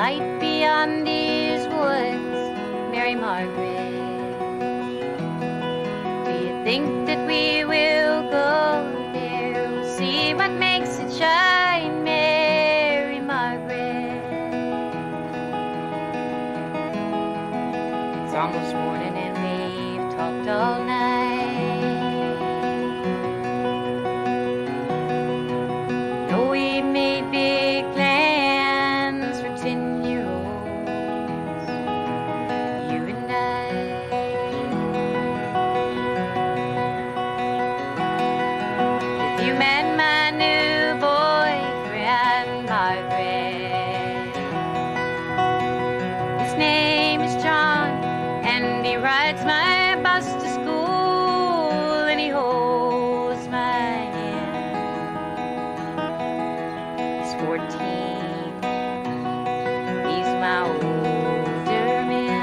light beyond these woods, Mary Margaret. Do you think that we will go there? We'll see what makes it shine, Mary Margaret. It's almost morning and we've talked all night. No, we made big plans for 10-year-olds, you and I. If you met my new boyfriend, Margaret, his name is John, and he rides my bus to school, and he holds my hand. He's 14, he's my older man.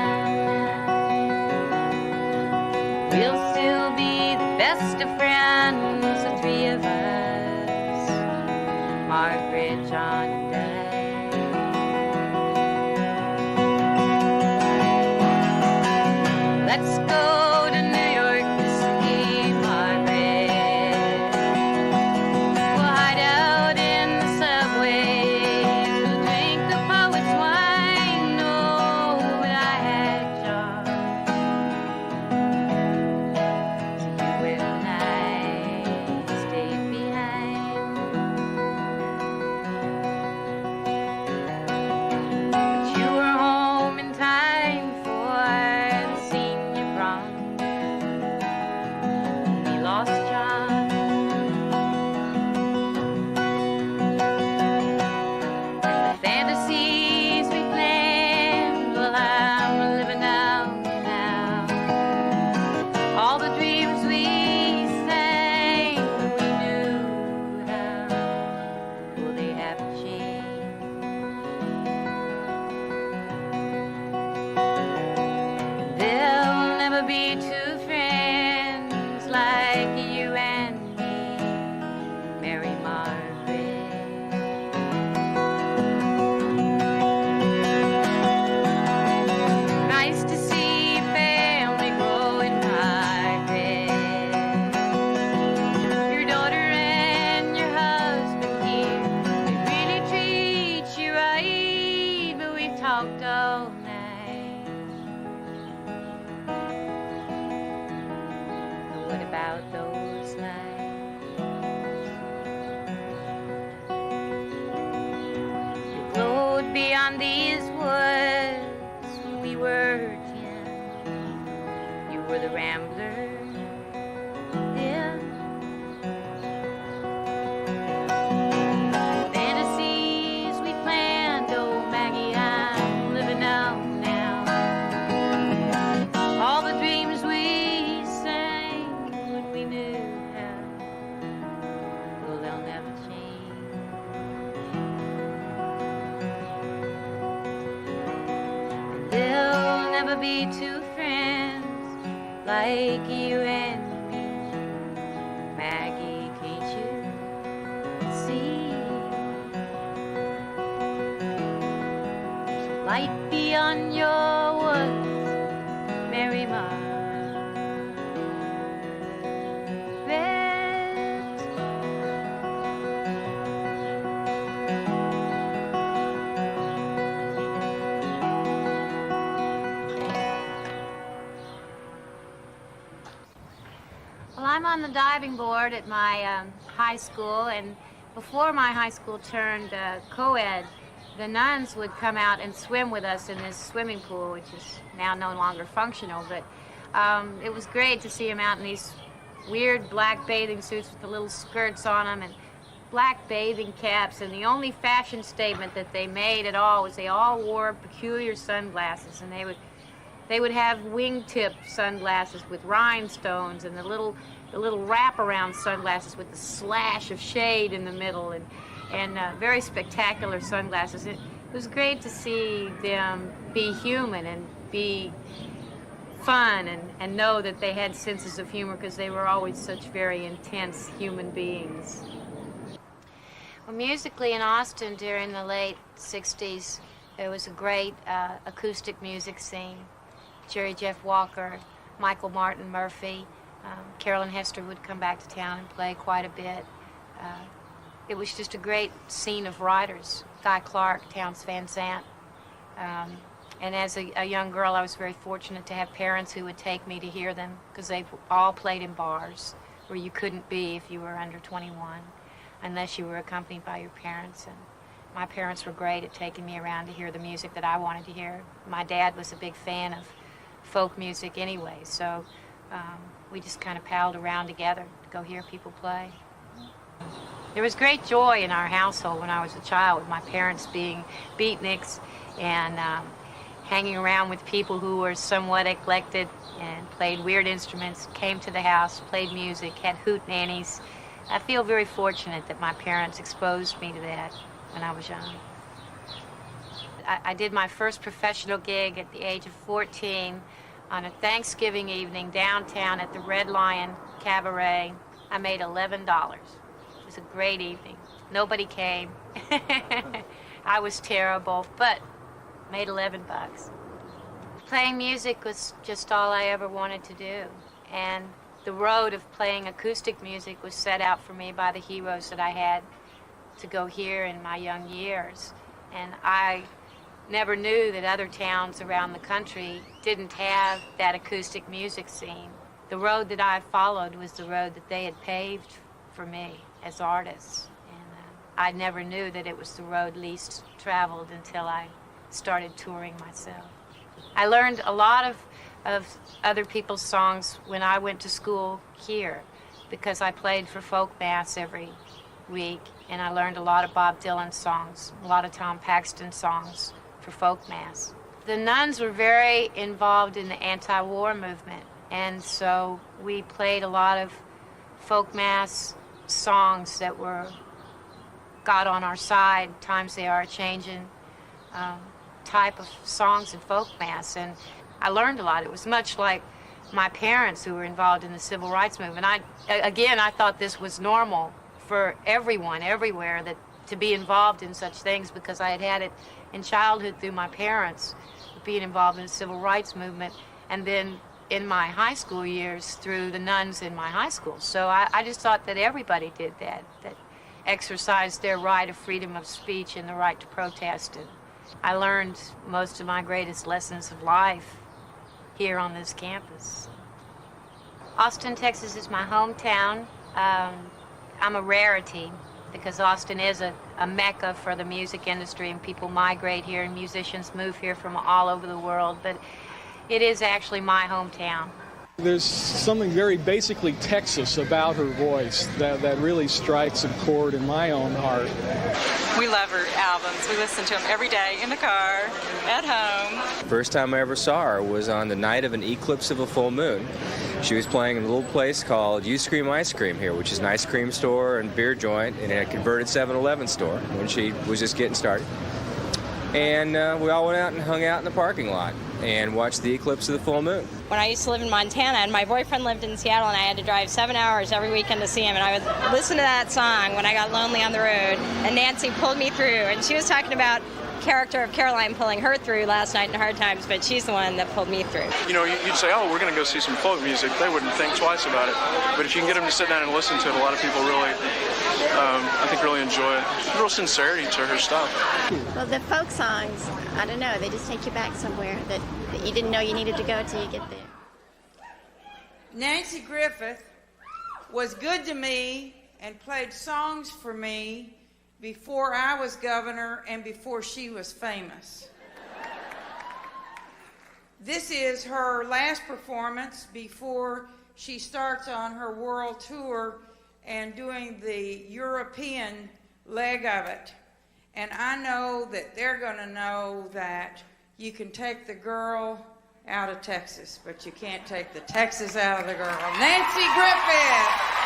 We'll still be the best of friends, the three of us, Margaret, John, and I. Let's go to New York City, Margaret. We'll hide out in the subways. We'll drink the poet's wine. Oh, but I had John. So you and I stayed behind. But you were home in time for the senior prom. We lost John. And the fantasies we planned, well, I'm living out now. All the dreams we sang when we knew how, well, they haven't changed. There'll never be two friends like you and me, Mary Margaret. Nice to see family growing, Margaret. Your daughter and your husband here, they really treat you right, but we've talked all night. What about those nights? They glowed beyond these woods when we were 10. You were the rambler then. Fantasies we planned, oh Maggie, I'm living out now. All the dreams we sang when we knew how, well, they'll never change. And there'll never be two friends like you and me, Maggie, can't you see? There's a light beyond your woods, Mary Margaret. Well, I'm on the diving board at my high school, and before my high school turned co-ed, the nuns would come out and swim with us in this swimming pool, which is now no longer functional, but it was great to see them out in these weird black bathing suits with the little skirts on them and black bathing caps, and the only fashion statement that they made at all was they all wore peculiar sunglasses, and they would have wingtip sunglasses with rhinestones and the little wraparound sunglasses with the slash of shade in the middle, and very spectacular sunglasses. It was great to see them be human and be fun and know that they had senses of humor, because they were always such very intense human beings. Well, musically in Austin during the late 60s, It was a great acoustic music scene. Jerry Jeff Walker, Michael Martin Murphy, Carolyn Hester would come back to town and play quite a bit. It was just a great scene of writers. Guy Clark, Townes Van Zandt. And as a young girl, I was very fortunate to have parents who would take me to hear them, because they all played in bars where you couldn't be if you were under 21, unless you were accompanied by your parents. And my parents were great at taking me around to hear the music that I wanted to hear. My dad was a big fan of folk music anyway, so we just kind of palled around together to go hear people play. There was great joy in our household when I was a child, with my parents being beatniks and hanging around with people who were somewhat eclectic and played weird instruments, came to the house, played music, had hoot nannies. I feel very fortunate that my parents exposed me to that when I was young. I did my first professional gig at the age of 14 on a Thanksgiving evening downtown at the Red Lion Cabaret. I made $11. It was a great evening. Nobody came. I was terrible, but made 11 bucks. Playing music was just all I ever wanted to do. And the road of playing acoustic music was set out for me by the heroes that I had to go hear in my young years. And I never knew that other towns around the country didn't have that acoustic music scene. The road that I followed was the road that they had paved for me as artists. And I never knew that it was the road least traveled until I started touring myself. I learned a lot of other people's songs when I went to school here, because I played for folk mass every week, and I learned a lot of Bob Dylan songs, a lot of Tom Paxton songs for folk mass. The nuns were very involved in the anti-war movement, and so we played a lot of folk mass songs that got on our side, Times They Are Changing, type of songs in folk mass, and I learned a lot. It was much like my parents who were involved in the civil rights movement. I thought this was normal for everyone, everywhere, that to be involved in such things, because I had had it in childhood through my parents, being involved in the civil rights movement, and then in my high school years through the nuns in my high school. So I just thought that everybody did that exercised their right of freedom of speech and the right to protest. And I learned most of my greatest lessons of life here on this campus. Austin, Texas is my hometown. I'm a rarity because Austin is a mecca for the music industry, and people migrate here and musicians move here from all over the world, but it is actually my hometown. There's something very basically Texas about her voice that really strikes a chord in my own heart. We love her albums. We listen to them every day, in the car, at home. First time I ever saw her was on the night of an eclipse of a full moon. She was playing in a little place called You Scream Ice Cream here, which is an ice cream store and beer joint and a converted 7-Eleven store when she was just getting started. And we all went out and hung out in the parking lot and watched the eclipse of the full moon. When I used to live in Montana, and my boyfriend lived in Seattle, and I had to drive 7 hours every weekend to see him, and I would listen to that song when I got lonely on the road, and Nanci pulled me through, and she was talking about character of Caroline pulling her through last night in Hard Times, but she's the one that pulled me through. You know, you'd say, oh, we're going to go see some folk music. They wouldn't think twice about it. But if you can get them to sit down and listen to it, a lot of people really, I think, really enjoy it. There's real sincerity to her stuff. Well, the folk songs, I don't know, they just take you back somewhere that you didn't know you needed to go till you get there. Nanci Griffith was good to me and played songs for me before I was governor and before she was famous. This is her last performance before she starts on her world tour and doing the European leg of it. And I know that they're going to know that you can take the girl out of Texas, but you can't take the Texas out of the girl. Nanci Griffith!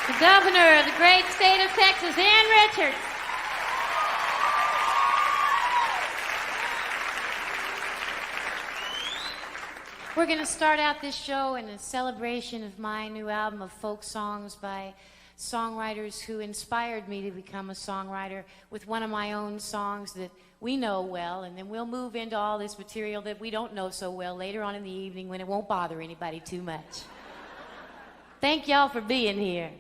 The governor of the great state of Texas, Ann Richards. We're going to start out this show in a celebration of my new album of folk songs by songwriters who inspired me to become a songwriter with one of my own songs that we know well, and then we'll move into all this material that we don't know so well later on in the evening when it won't bother anybody too much. Thank y'all for being here.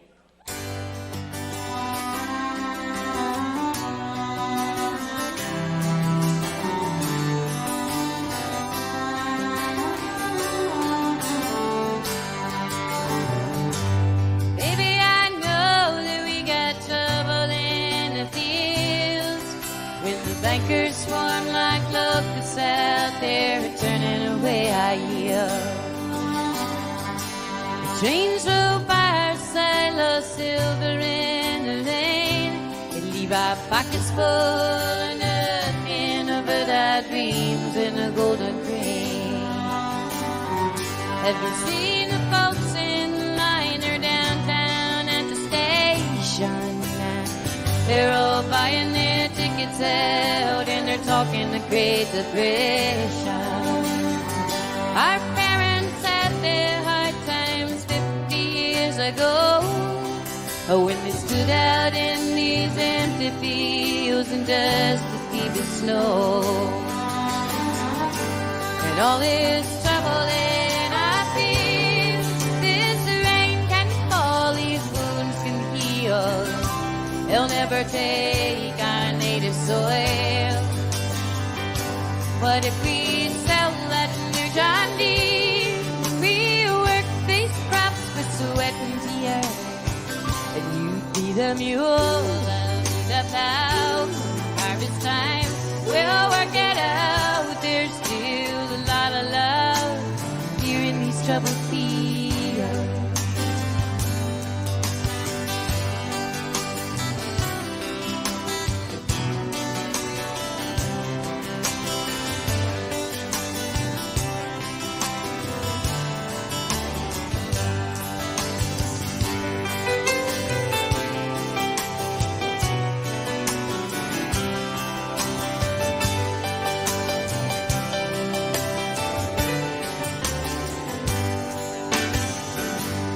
Bankers swarm like locusts out there, turning away our yield. The trains roll by our side, lost silver in the lane. They leave our pockets full of nothing but our dreams in a golden grain. Have you seen the folks in the liner downtown at the station? They're all buying their tickets out and they're talking the Great Depression. Our parents had their hard times 50 years ago, when they stood out in these empty fields and just as deep as snow. And all this trouble in our fields, this rain can fall, these wounds can heal. They'll never take our native soil. But if we sell that new John Deere, we work these crops with sweat and tears, and you be the mule, I'll be the plow. Harvest time, we'll work it out. There's still a lot of love here in these troubled fields.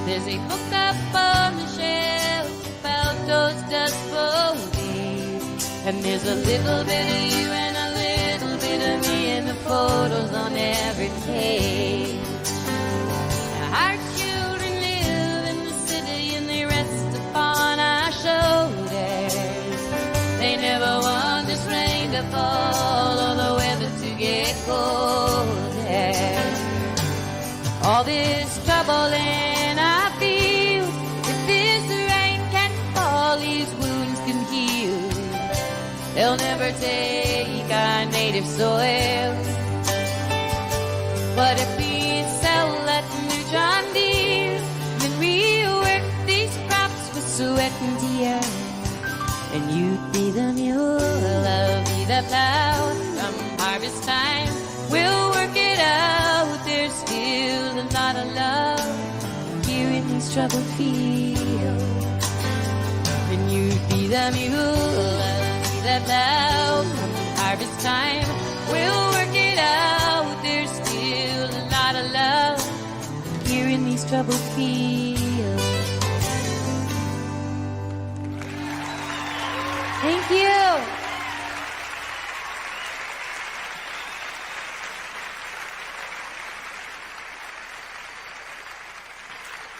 There's a book up on the shelf about those dust bowl days, and there's a little bit of you and a little bit of me in the photos on every page. Now, our children live in the city and they rest upon our shoulders. They never want this rain to fall or the weather to get colder. All this trouble in our fields, if this rain can fall, these wounds can heal. They'll never take our native soil. But if we sell that new John Deere, then we work these crops with sweat and tears, and you'd be the mule, I'll be the plow. Come harvest time, we'll work it out. There's still a lot of love here in these troubled fields. And you'd be the mule, I'll be the plow. Come harvest time, we'll work it out. There's still a lot of love here in these troubled fields. Thank you.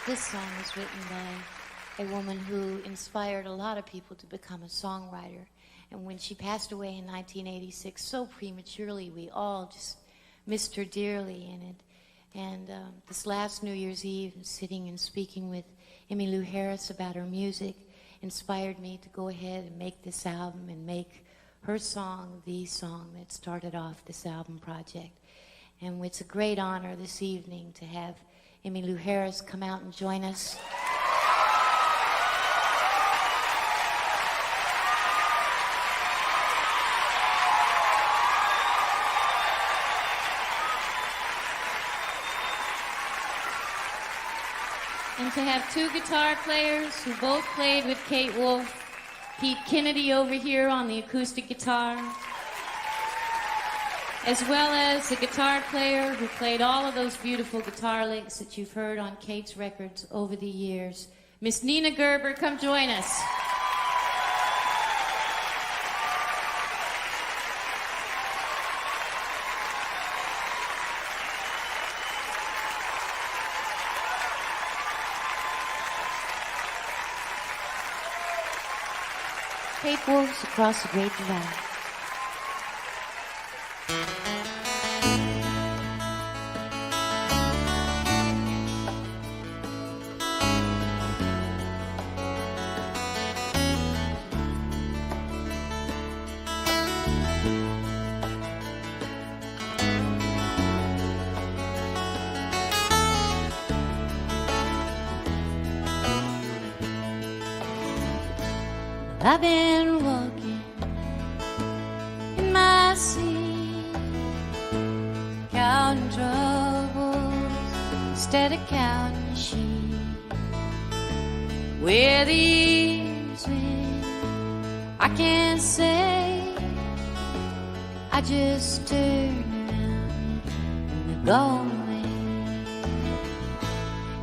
This song was written by a woman who inspired a lot of people to become a songwriter. And when she passed away in 1986, so prematurely, we all just missed her dearly in it. And this last New Year's Eve, sitting and speaking with Emmylou Harris about her music inspired me to go ahead and make this album and make her song the song that started off this album project. And it's a great honor this evening to have Emmylou Harris come out and join us. And to have two guitar players who both played with Kate Wolf, Pete Kennedy over here on the acoustic guitar, as well as the guitar player who played all of those beautiful guitar licks that you've heard on Kate's records over the years. Miss Nina Gerber, come join us. Kate walks across the Great Divide. I've been walking in my sleep, counting troubles instead of counting sheep. Where the years went, I can't say. I just turn around and they're gone away.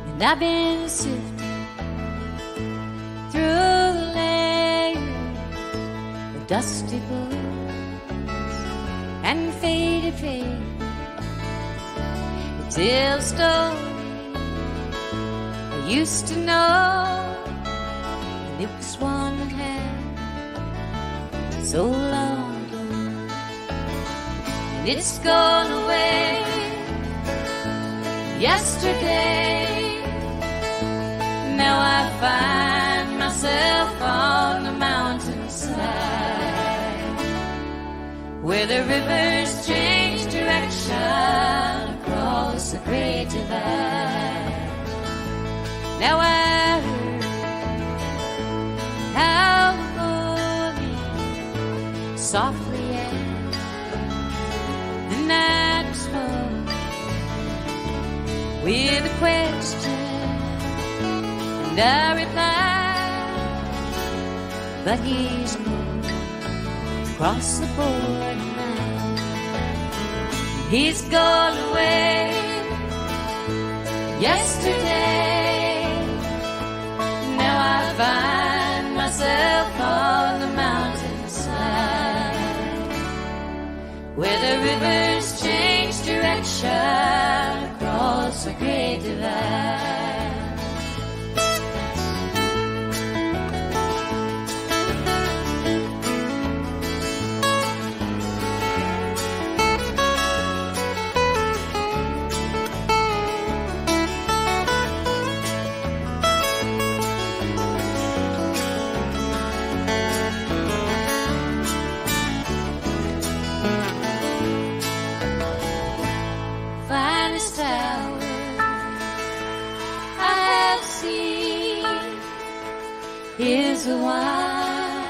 And I've been sifting through dusty books and faded faith. It tells stories I used to know, and it was one that happened so long ago. And it's gone away yesterday. Now I find myself on the mountainside, where the rivers change direction across the Great Divide. Now I heard how the morning softly ends, the night was full with a question, and I replied, but he's moved across the border now. He's gone away yesterday. Now I find myself on the mountainside, where the rivers change direction across the Great Divide. Is the one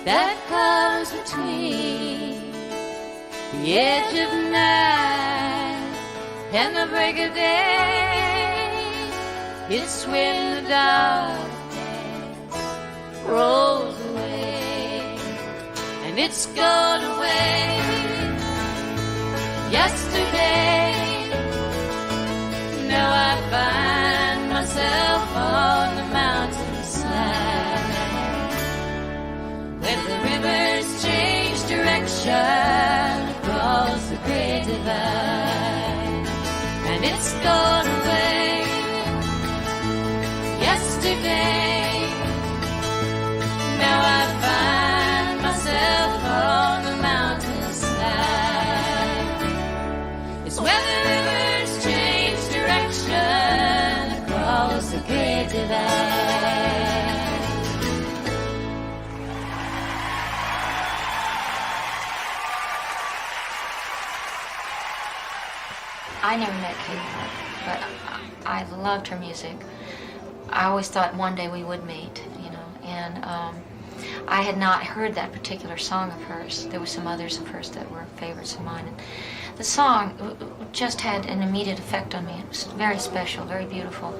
that comes between the edge of night and the break of day. It's when the darkness rolls away, and it's gone away yesterday. Now I find myself on the mountain, where the rivers change direction across the Great Divide, and it's gone away yesterday. Now I find myself on the mountainside. It's where the rivers change direction across the Great Divide. I never met Kate, but I loved her music. I always thought one day we would meet, you know, and I had not heard that particular song of hers. There were some others of hers that were favorites of mine. And the song just had an immediate effect on me. It was very special, very beautiful,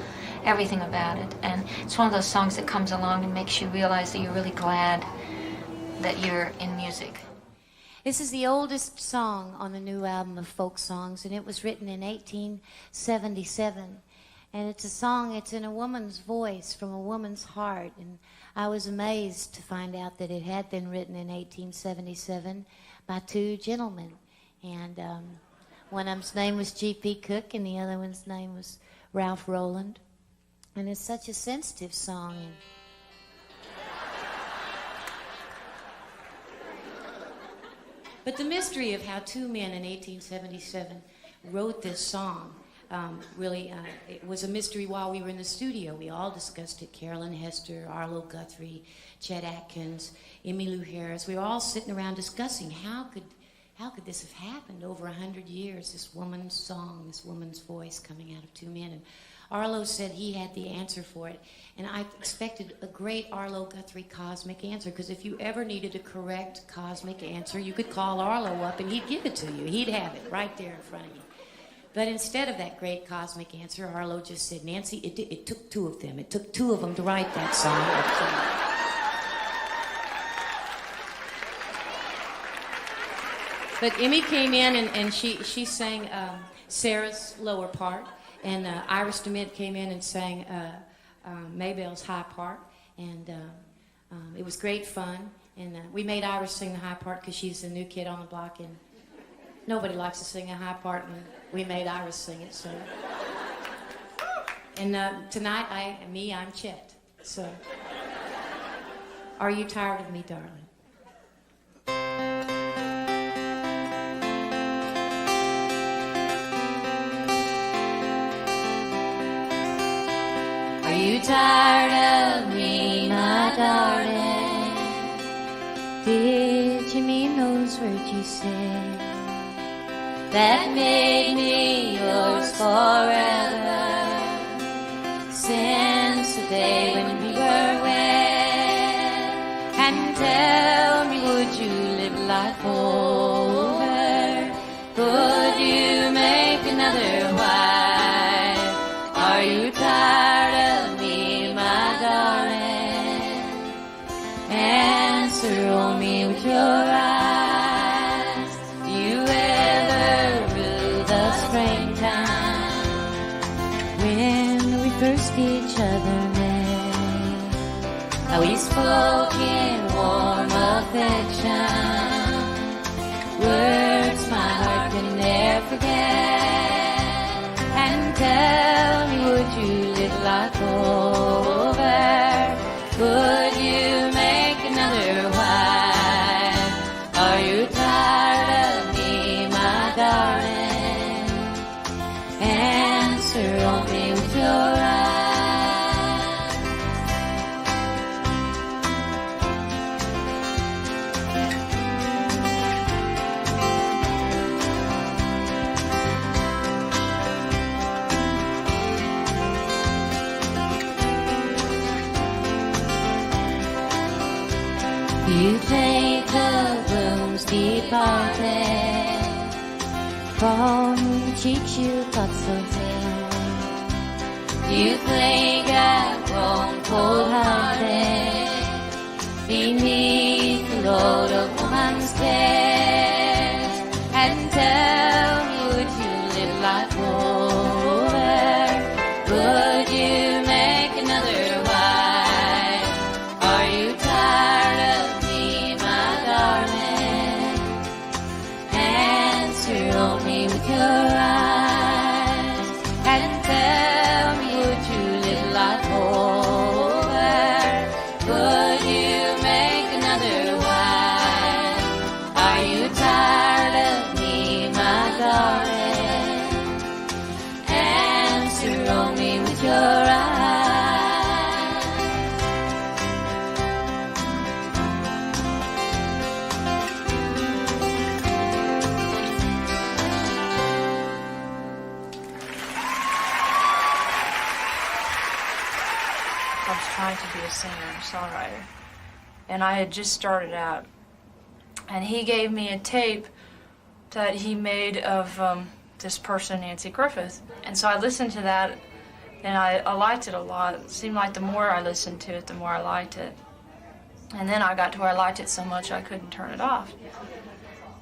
everything about it. And it's one of those songs that comes along and makes you realize that you're really glad that you're in music. This is the oldest song on the new album of folk songs, and it was written in 1877. And it's a song, it's in a woman's voice, from a woman's heart. And I was amazed to find out that it had been written in 1877 by two gentlemen. And one of them's name was G.P. Cook, and the other one's name was Ralph Roland. And it's such a sensitive song. But the mystery of how two men in 1877 wrote this song, it was a mystery while we were in the studio. We all discussed it. Carolyn Hester, Arlo Guthrie, Chet Atkins, Emmylou Harris. We were all sitting around discussing how could this have happened over 100 years, this woman's song, this woman's voice coming out of two men. And Arlo said he had the answer for it. And I expected a great Arlo Guthrie cosmic answer, because if you ever needed a correct cosmic answer, you could call Arlo up and he'd give it to you. He'd have it right there in front of you. But instead of that great cosmic answer, Arlo just said, Nancy, it took two of them. It took two of them to write that song. But Emmy came in and she sang Sarah's lower part. And Iris DeMint came in and sang Maybelle's high part, and it was great fun. And we made Iris sing the high part because she's the new kid on the block, and nobody likes to sing a high part, and we made Iris sing it. So, and tonight, I'm Chet. So, are you tired of me, darling? Are you tired of me, my darling? Did you mean those words you said that made me yours forever? Since the day when we were wed, and tell me, would you live life over? Would you make another wife? Are you tired of me, my darling? Answer me with your eyes. Do you ever rue the springtime when we first each other met? How we spoke in warm affection, words my heart can never forget. And tell me, would you live life over? Would you make another wife? Are you tired of me, my darling? Answer me with your eyes. You think the bloom's departed from the cheeks you thought so tender? You think I've grown cold-hearted beneath the load of woman's cares? And tell me, would you live life over? Would you make another wife? Are you tired of me, my darling? Answer me with your eyes, and tell me, would you live life over? Would you make another wife? Are you tired of me, my darling? Answer me with your eyes. I was trying to be a singer-songwriter, and I had just started out. And he gave me a tape that he made of this person, Nanci Griffith. And so I listened to that, and I liked it a lot. It seemed like the more I listened to it, the more I liked it. And then I got to where I liked it so much I couldn't turn it off.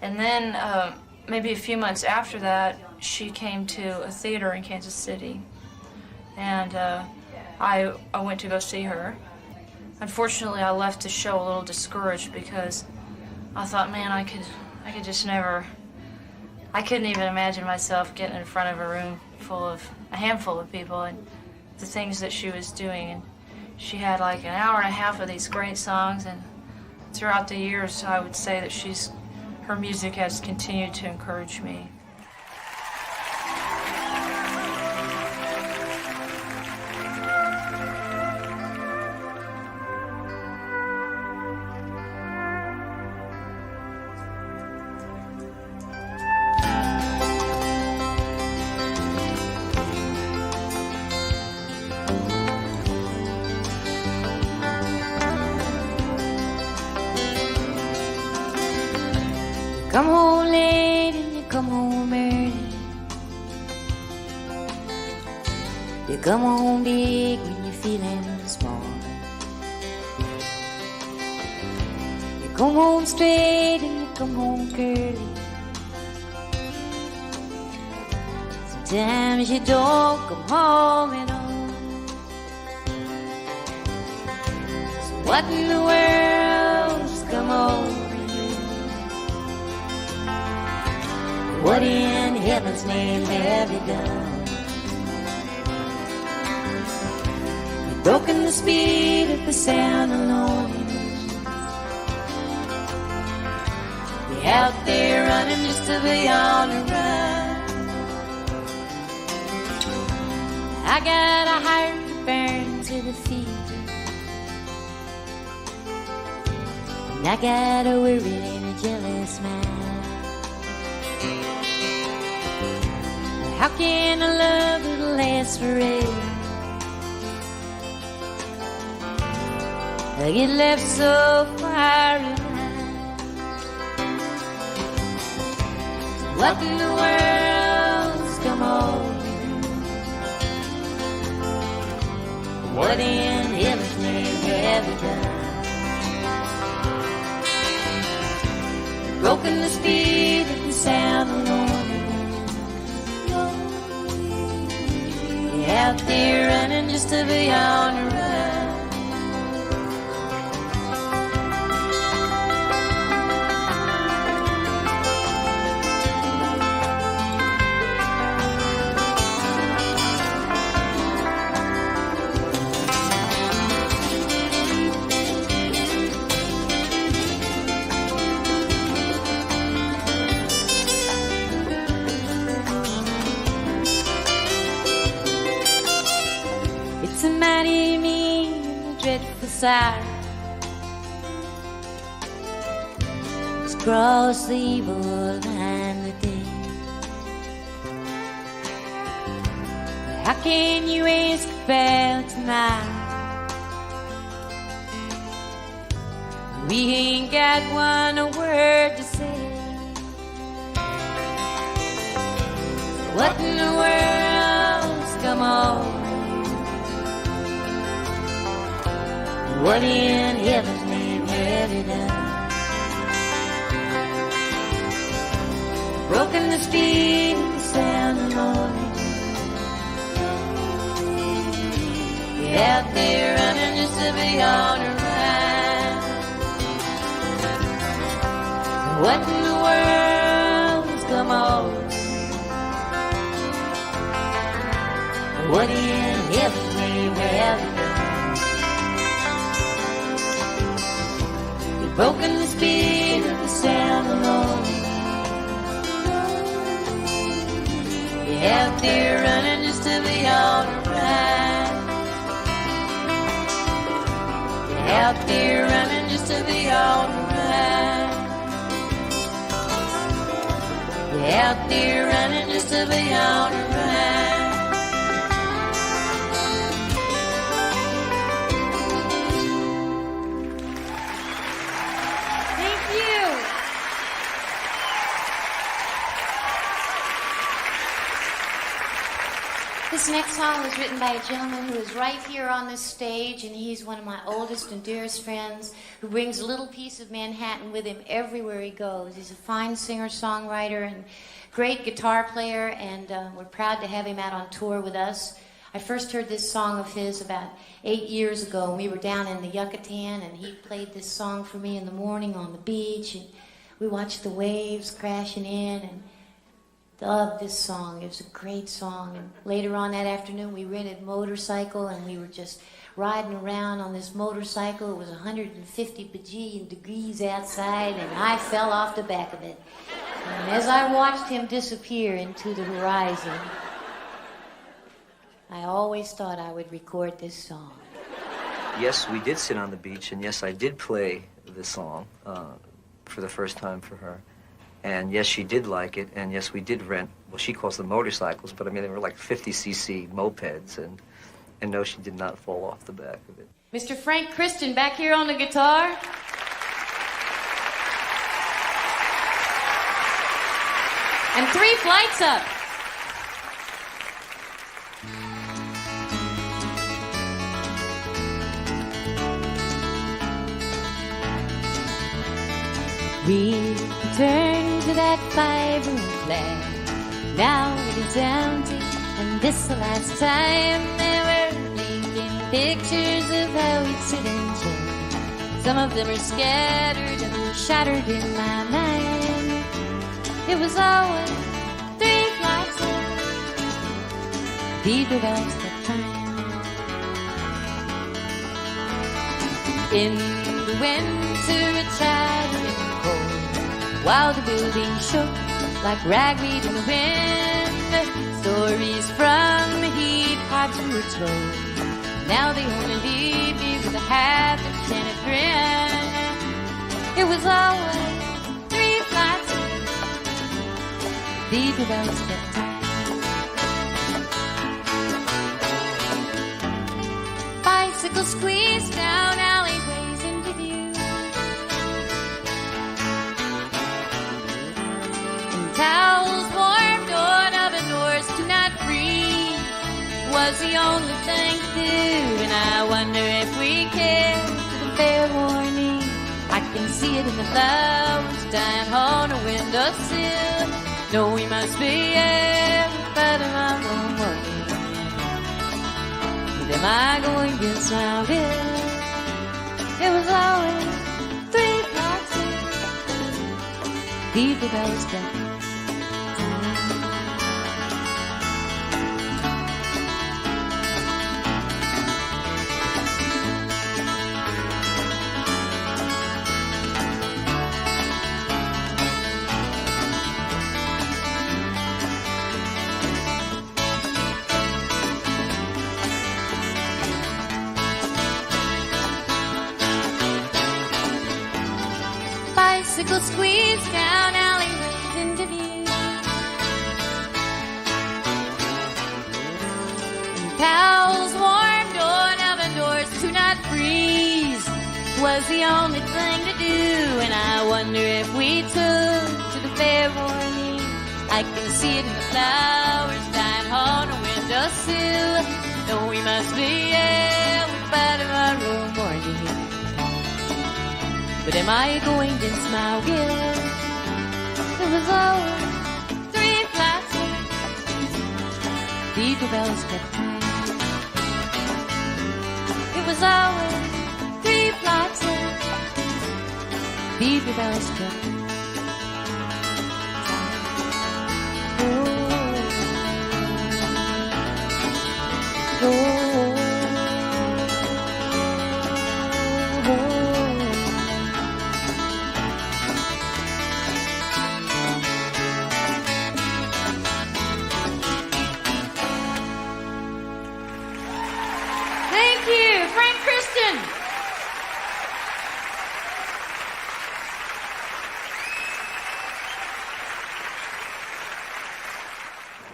And then maybe a few months after that, she came to a theater in Kansas City, and I went to go see her. Unfortunately, I left the show a little discouraged because I thought, man, I could just never. I couldn't even imagine myself getting in front of a room full of a handful of people and the things that she was doing. And she had like an hour and a half of these great songs, and throughout the years, I would say that her music has continued to encourage me. Come home late and you come home early. You come home big when you're feeling small. You come home straight and you come home curly. Sometimes you don't come home at all. So what in the world's come over? What in heaven's name have you done? You've broken the speed of the sound of loneliness. You're out there running just to be on the run. I got a heart that burns to the feet, and I got a worried and a jealous mind. How can a love that'll last forever I get left so far behind? So what in the world's come over you? What in heaven's name have you done? Broken the speed of the sound of loneliness. Out there running just to be on the run. It's a mighty mean and a dreadful sight. It's cross the evil line within. But how can you ask about tonight? We ain't got one word to say. What in the world's come on? What in heaven's name have you done? Broken the speed of the sound of loneliness. You're out there running just to be on a ride. What in the world's come over? What in heaven's name have you done? Broken the speed of the sound of loneliness. You're out there running just to be on a ride. You're out there running just to be on a ride. You're out there running just to be on a ride. This next Tonight's song was written by a gentleman who is right here on this stage, and he's one of my oldest and dearest friends who brings a little piece of Manhattan with him everywhere he goes. He's a fine singer-songwriter and great guitar player, and we're proud to have him out on tour with us. I first heard this song of his about 8 years ago, and we were down in the Yucatan, and he played this song for me in the morning on the beach, and we watched the waves crashing in, and loved this song. It was a great song. And later on that afternoon, we rented a motorcycle, and we were just riding around on this motorcycle. It was 150 bajillion degrees outside, and I fell off the back of it. And as I watched him disappear into the horizon, I always thought I would record this song. Yes, we did sit on the beach, and yes, I did play this song for the first time for her. And yes, she did like it, and yes, we did rent, well, she calls them motorcycles, but I mean, they were like 50cc mopeds, and no, she did not fall off the back of it. Mr. Frank Christian back here on the guitar. And 3 flights up. Return to that 5-room flat. Now it is empty, and this the last time they were making pictures of how we'd sit and chat. Some of them are scattered and shattered in my mind. It was always 3 flights up. These were bells that time. In the winter, it shattered. While the building shook like ragweed in the wind, stories from the heat parts were told. Now they only leave me with a half-enchanted grin. It was always 3 flights up. These were bells that time. Bicycles squeezed down alleyways into view. Towels warmed on oven doors to not freeze was the only thing to do. And I wonder if we care for the fair morning. I can see it in the flowers dying on a windowsill. No, we must be everybody tomorrow morning. But am I going to smile good? It was always 3 blocks in. Leave the bells down. Bicycle squeezed down alleyways into view. And towels warmed on oven doors to not freeze was the only thing to do. And I wonder if we took to the fair morning. I can see it in the flowers dying on a windowsill. No, we must be everybody tomorrow morning. But am I going to smile again? It was always 3 flights up. These were bells that time. It was always 3 flights up. These were bells that time. Oh, oh.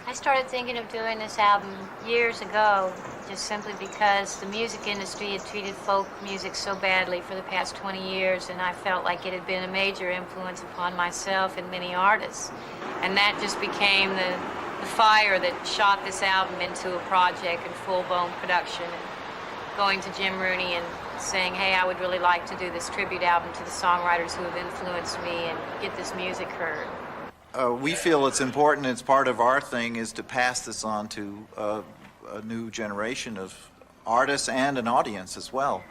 I started thinking of doing this album years ago, just simply because the music industry had treated folk music so badly for the past 20 years, and I felt like it had been a major influence upon myself and many artists. And that just became the fire that shot this album into a project in full-blown production. And going to Jim Rooney and saying, hey, I would really like to do this tribute album to the songwriters who have influenced me and get this music heard. We feel it's important, it's part of our thing, is to pass this on to a new generation of artists and an audience as well.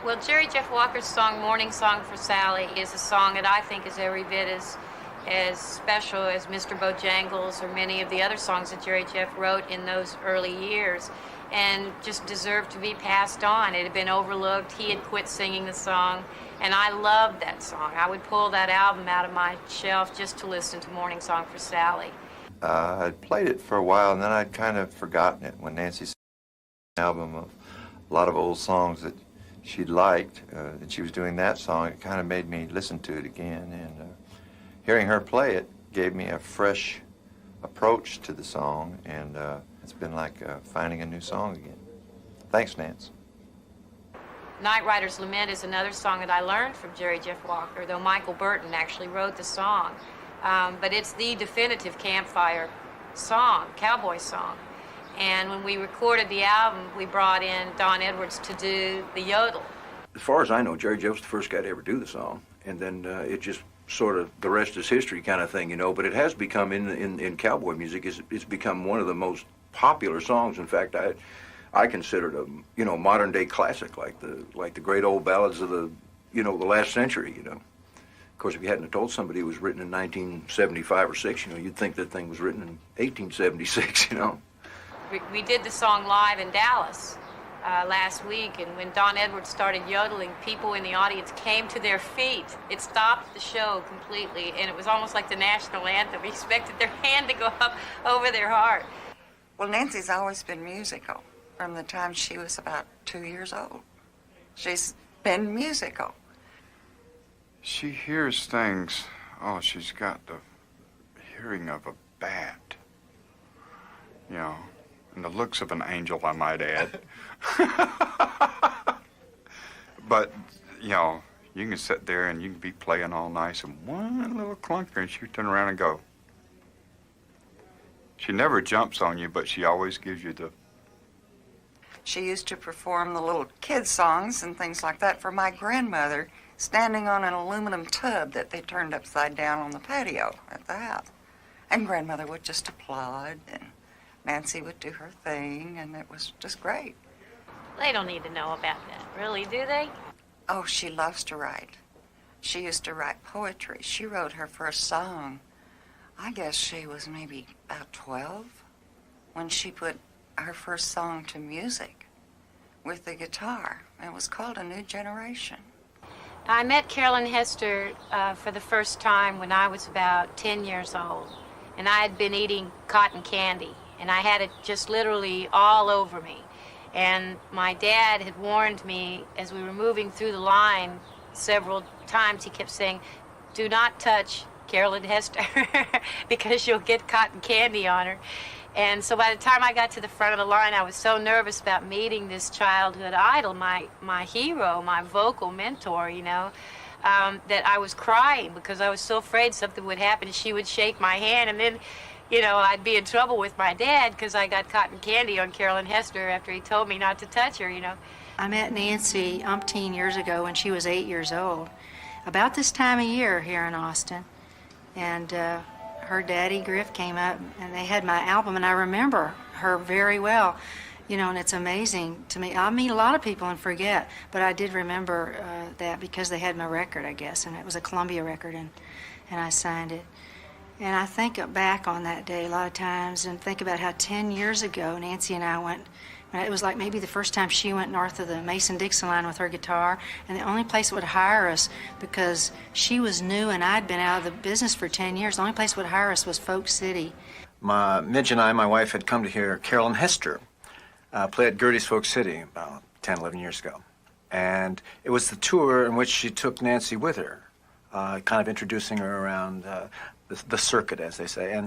Well, Jerry Jeff Walker's song, Morning Song for Sally, is a song that I think is every bit as special as Mr. Bojangles or many of the other songs that Jerry Jeff wrote in those early years, and just deserved to be passed on. It had been overlooked. He had quit singing the song, and I loved that song. I would pull that album out of my shelf just to listen to Morning Song for Sally. I'd played it for a while, and then I'd kind of forgotten it. When Nanci sent an album of a lot of old songs that she'd liked, and she was doing that song, it kind of made me listen to it again. And hearing her play it gave me a fresh approach to the song, and it's been like finding a new song again. Thanks, Nance. Night Rider's Lament is another song that I learned from Jerry Jeff Walker, though Michael Burton actually wrote the song. But it's the definitive campfire song, cowboy song. And when we recorded the album, we brought in Don Edwards to do the yodel. As far as I know, Jerry Jeff's the first guy to ever do the song. And then it just sort of, the rest is history kind of thing, you know. But it has become, in cowboy music, it's become one of the most popular songs. In fact, I consider it a, you know, modern day classic, like the great old ballads of the, you know, the last century, you know. Of course, if you hadn't told somebody it was written in 1975 or 6, you know, you'd think that thing was written in 1876, you know. We did the song live in Dallas last week, and when Don Edwards started yodeling, people in the audience came to their feet. It stopped the show completely, and it was almost like the national anthem. We expected their hand to go up over their heart. Well, Nanci's always been musical from the time she was about 2 years old. She's been musical. She hears things. Oh, she's got the hearing of a bat. You know, and the looks of an angel, I might add. But, you know, you can sit there and you can be playing all nice, and one little clunker, and she turn around and go. She never jumps on you, but she always gives you the... She used to perform the little kid songs and things like that for my grandmother, standing on an aluminum tub that they turned upside down on the patio at the house. And Grandmother would just applaud, and Nanci would do her thing, and it was just great. They don't need to know about that, really, do they? Oh, she loves to write. She used to write poetry. She wrote her first song. I guess she was maybe about 12 when she put her first song to music with the guitar. It was called A New Generation. I met Carolyn Hester for the first time when I was about 10 years old, and I had been eating cotton candy, and I had it just literally all over me. And my dad had warned me as we were moving through the line several times. He kept saying, do not touch Carolyn Hester because you'll get cotton candy on her. And so by the time I got to the front of the line, I was so nervous about meeting this childhood idol, my hero, my vocal mentor, you know, that I was crying because I was so afraid something would happen. She would shake my hand, and then, you know, I'd be in trouble with my dad because I got cotton candy on Carolyn Hester after he told me not to touch her, you know. I met Nanci umpteen years ago when she was 8 years old, about this time of year here in Austin. And her daddy, Griff, came up, and they had my album, and I remember her very well. You know, and it's amazing to me. I meet a lot of people and forget, but I did remember that because they had my record, I guess, and it was a Columbia record, and I signed it. And I think back on that day a lot of times and think about how 10 years ago Nanci and I went, it was like maybe the first time she went north of the Mason-Dixon line with her guitar, and the only place that would hire us, because she was new and I'd been out of the business for 10 years, the only place that would hire us was Folk City. Midge and I, my wife, had come to hear Carolyn Hester play at Gertie's Folk City about 10, 11 years ago. And it was the tour in which she took Nanci with her, kind of introducing her around the circuit, as they say.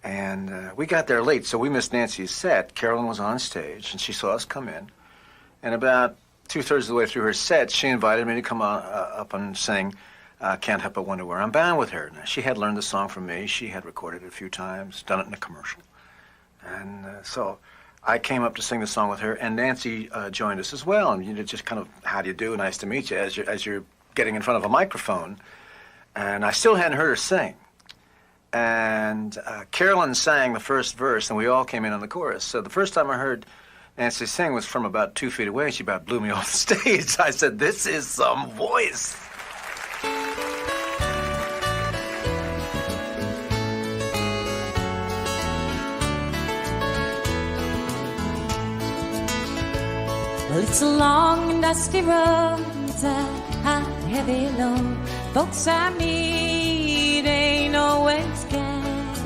And we got there late, so we missed Nanci's set. Carolyn was on stage, and she saw us come in. And about 2/3 of the way through her set, she invited me to come on, up and sing Can't Help But Wonder Where I'm Bound with her. Now, she had learned the song from me. She had recorded it a few times, done it in a commercial. And so I came up to sing the song with her, and Nanci joined us as well. And just kind of, how do you do? Nice to meet you, as you're getting in front of a microphone. And I still hadn't heard her sing. And Carolyn sang the first verse, and we all came in on the chorus. So the first time I heard Nanci sing was from about 2 feet away. She about blew me off the stage. I said, this is some voice. Well, it's a long and dusty road. It's a high, heavy load. Folks I meet ain't always kind.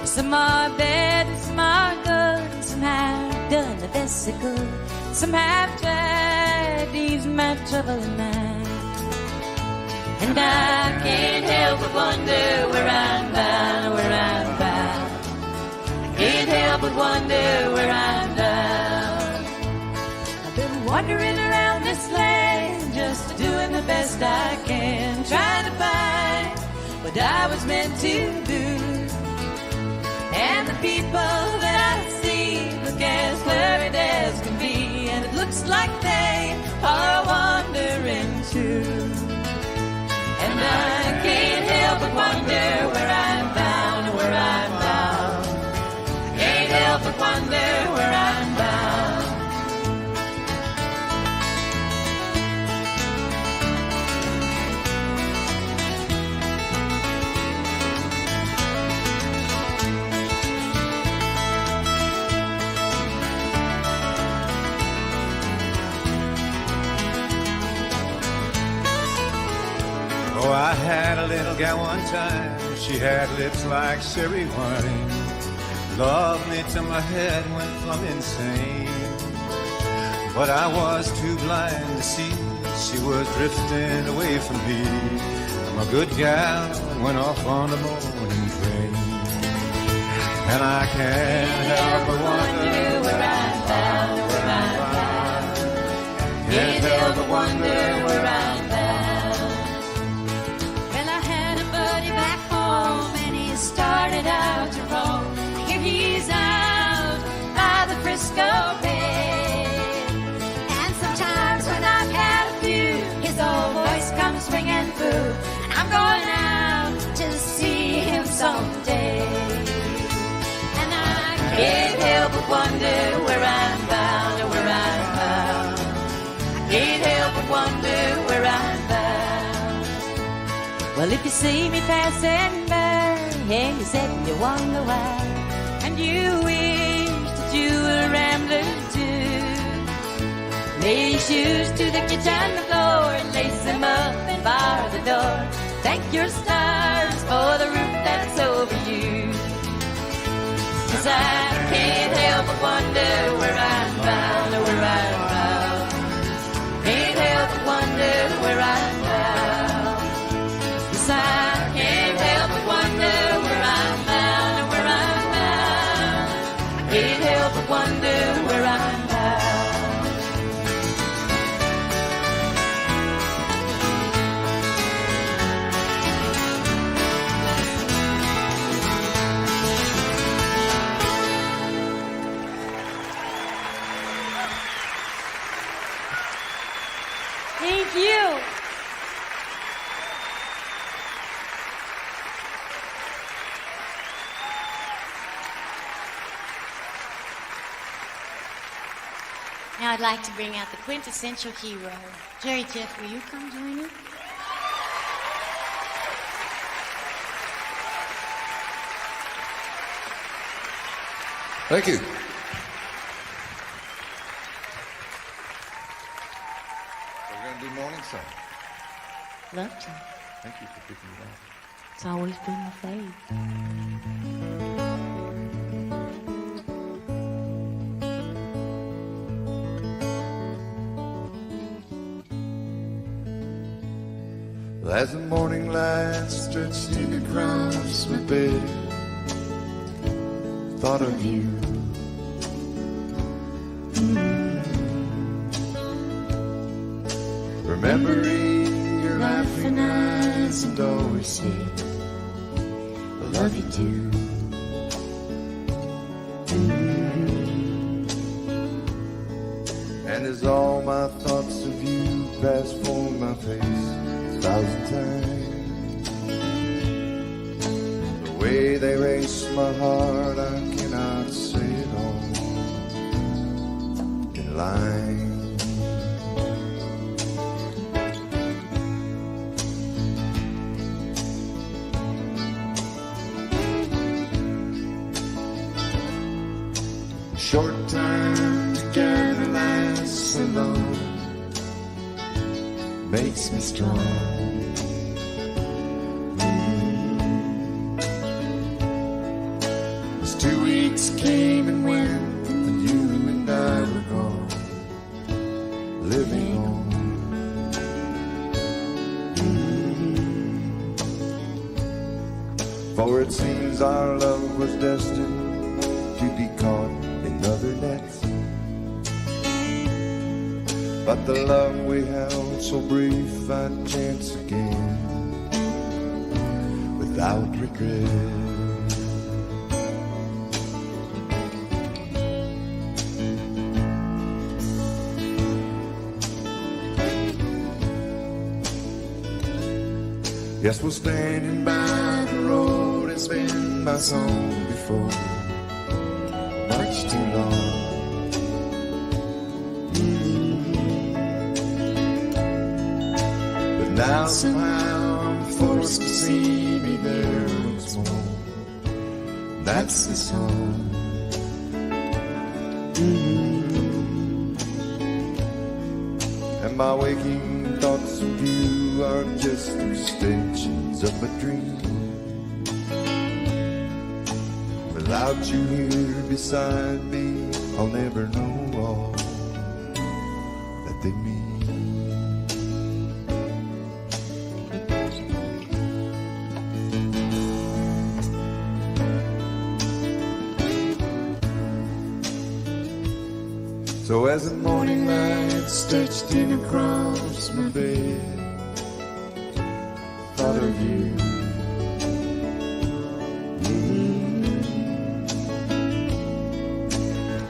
Some are bad and some are good. Some have done the best they could. Some have tried to ease my trouble in mind. And I can't help but wonder where I'm bound, where I'm bound. I can't help but wonder where I'm bound. I've been wandering around this land, just doing the best I can, trying to find what I was meant to do. And the people that I see look as worried as can be, and it looks like they are wandering too. And I can't help but wonder where I'm bound, where I'm bound. I can't help but wonder where I'm bound. Oh, I had a little gal one time. She had lips like cherry wine. Loved me till my head went plumb insane. But I was too blind to see she was drifting away from me. I'm a good gal and went off on the morning train. And I can't help but wonder where I'm bound, where I'm bound. Can't help but wonder where I'm bound. Started out to roam. Here he's out by the Frisco Bay. And sometimes when I've had a few, his old voice comes ringing through, and I'm going out to see him someday. And I can't help but wonder where I'm bound, where I'm bound. I can't help but wonder where I'm bound. Well, if you see me passing by, and you said you wonder why, and you wish that you were a rambler too, lay your shoes to the kitchen floor and lace them up and bar the door. Thank your stars for the roof that's over you. 'Cause I can't help but wonder where I'm bound, where I'm bound. Can't help but wonder where I'm bound. 'Cause I can't help but wonder where I'm bound, where I'm bound. I can't help but wonder where I'm bound. Thank you. Now I'd like to bring out the quintessential hero. Jerry Jeff, will you come join me? Thank you. We're going to do morning song. Love to. Thank you for picking it up. It's always been my fave. As the morning light stretched across my bed, thought of you. Remembering your laughing eyes and always said, I love you too. as all my thoughts of you pass for my face 1,000 times. The way they race my heart, I cannot say it all in line. Short time together lasts so long, makes me strong. As 2 weeks came and went, and you and I were gone, living on. For it seems our love was destined to be caught in other nets. But the love we held so brief, I'd chance again without regret. Yes, we're standing by the road. It's been my song before, much too long. But now somehow I'm forced to see me there once more. That's the song. And my waking thoughts of you are just extensions of a dream. Without you here beside me, I'll never know all that they mean. So as the morning light stretched in across my bed, thought of you.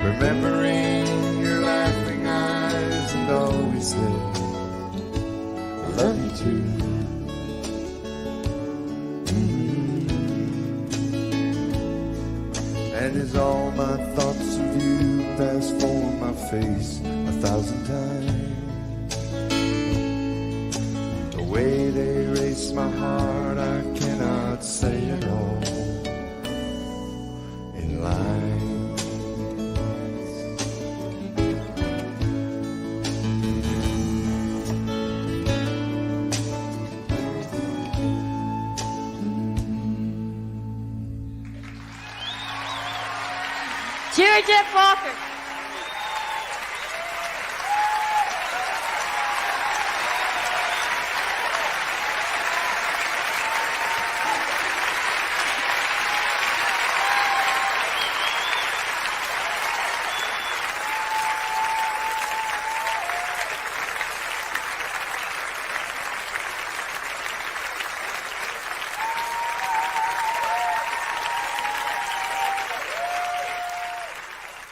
Remembering your laughing eyes and always said, I love you too. And as all my thoughts of you pass for my face 1,000 times, the way they race my heart, I cannot say it all in line. Cheer, Jeff Walker.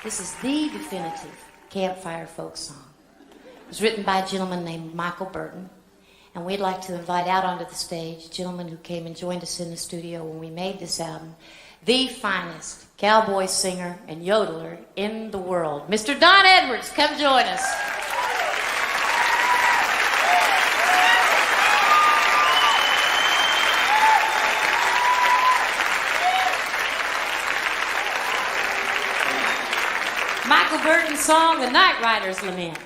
This is the definitive campfire folk song. It was written by a gentleman named Michael Burton, and we'd like to invite out onto the stage a gentleman who came and joined us in the studio when we made this album, the finest cowboy singer and yodeler in the world. Mr. Don Edwards, come join us. Michael Burton's song, The Night Rider's Lament.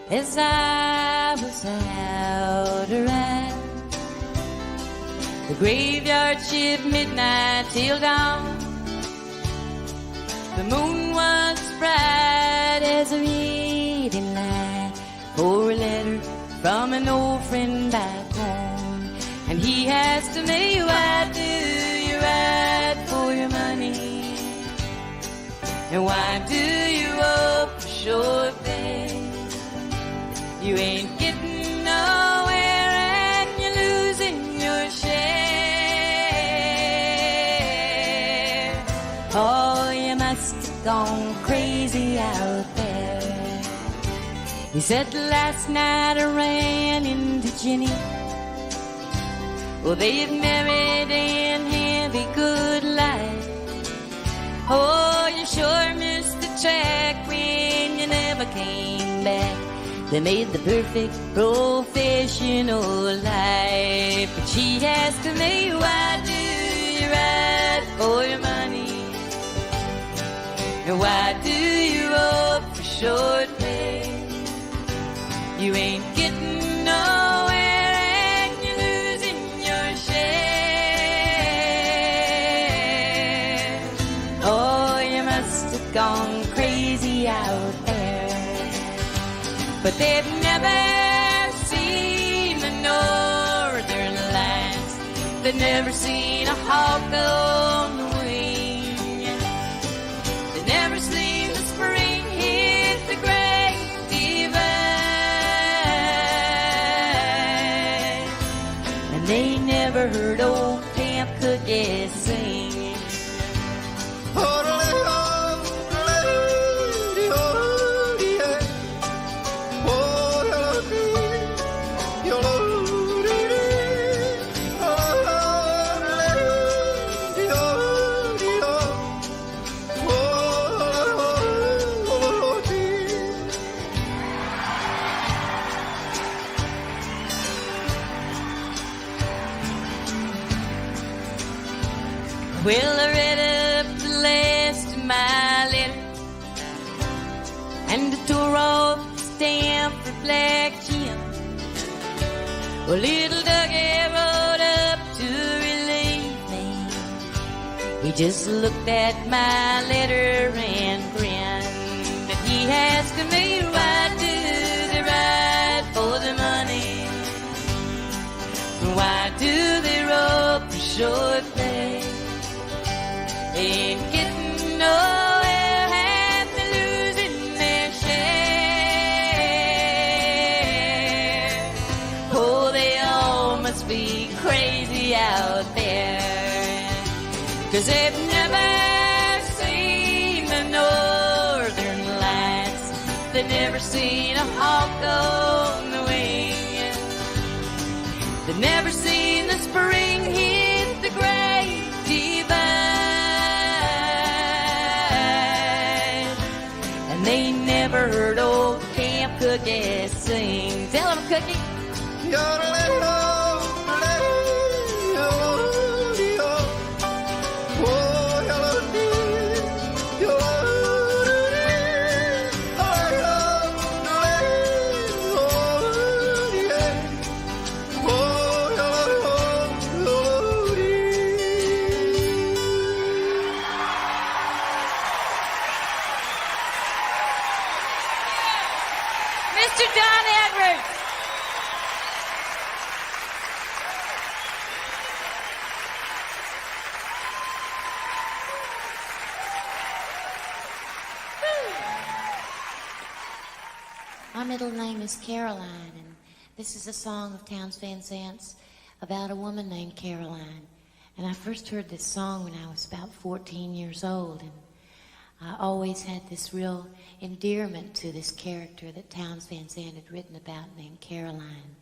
As I was out to ride the graveyard shift midnight till dawn, the moon was bright as a reading light for a letter from an old friend back home. And he asked me, why do you ride for your money? And why do you hope for sure things? You ain't getting nowhere and you're losing your share. Oh, Oh, you must have gone crazy out there. He said last night I ran into Jenny. Well, they've married and have a good life. Oh, you sure missed the track when you never came back. They made the perfect professional life. But she asked me, why do you ride for your money? And why do you rope for short pay? You ain't getting nowhere and you're losing your share. Oh, you must have gone crazy out there. But they've never seen the northern lights. They've never seen a hawk on the wing. They've never seen the spring hit the great divide. And they never heard old Camp Cookie sing. Well, I read up the last of my letter and I tore off the stamp for Black Jim. Well, little Dougie rode up to relieve me. He just looked at my letter and grinned. And he asked me, why do they ride for the money? Why do they rope for short pay? Ain't getting nowhere, half they losing their share. Oh, they all must be crazy out there, 'cause they've never seen the northern lights. They've never seen a hawk on the wing. They've never seen the spring hit the great divide. They never heard old Camp Cookie sing. Tell him, Cookie. Mr. Don Edwards. My middle name is Caroline, and this is a song of Townes Van Zant's about a woman named Caroline. And I first heard this song when I was about 14 years old, and I always had this real endearment to this character that Townes Van Zandt had written about named Caroline.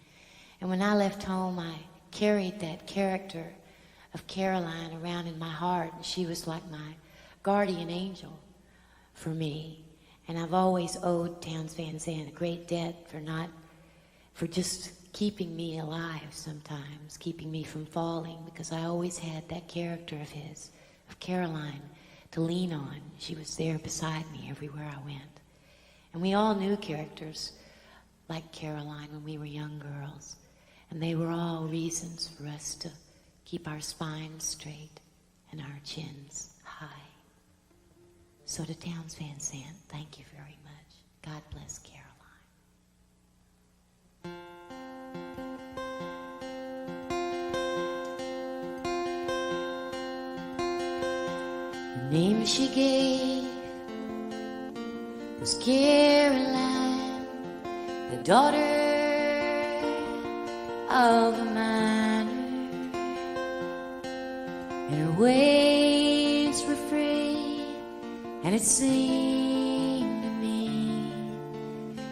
And when I left home, I carried that character of Caroline around in my heart, and she was like my guardian angel for me. And I've always owed Townes Van Zandt a great debt for just keeping me alive sometimes, keeping me from falling, because I always had that character of his, of Caroline, to lean on. She was there beside me everywhere I went. And we all knew characters like Caroline when we were young girls, and they were all reasons for us to keep our spines straight and our chins high. So to Townes Van Zandt, thank you very much. God bless Caroline. The name she gave was Caroline, the daughter of a miner, and her ways were free And it seemed to me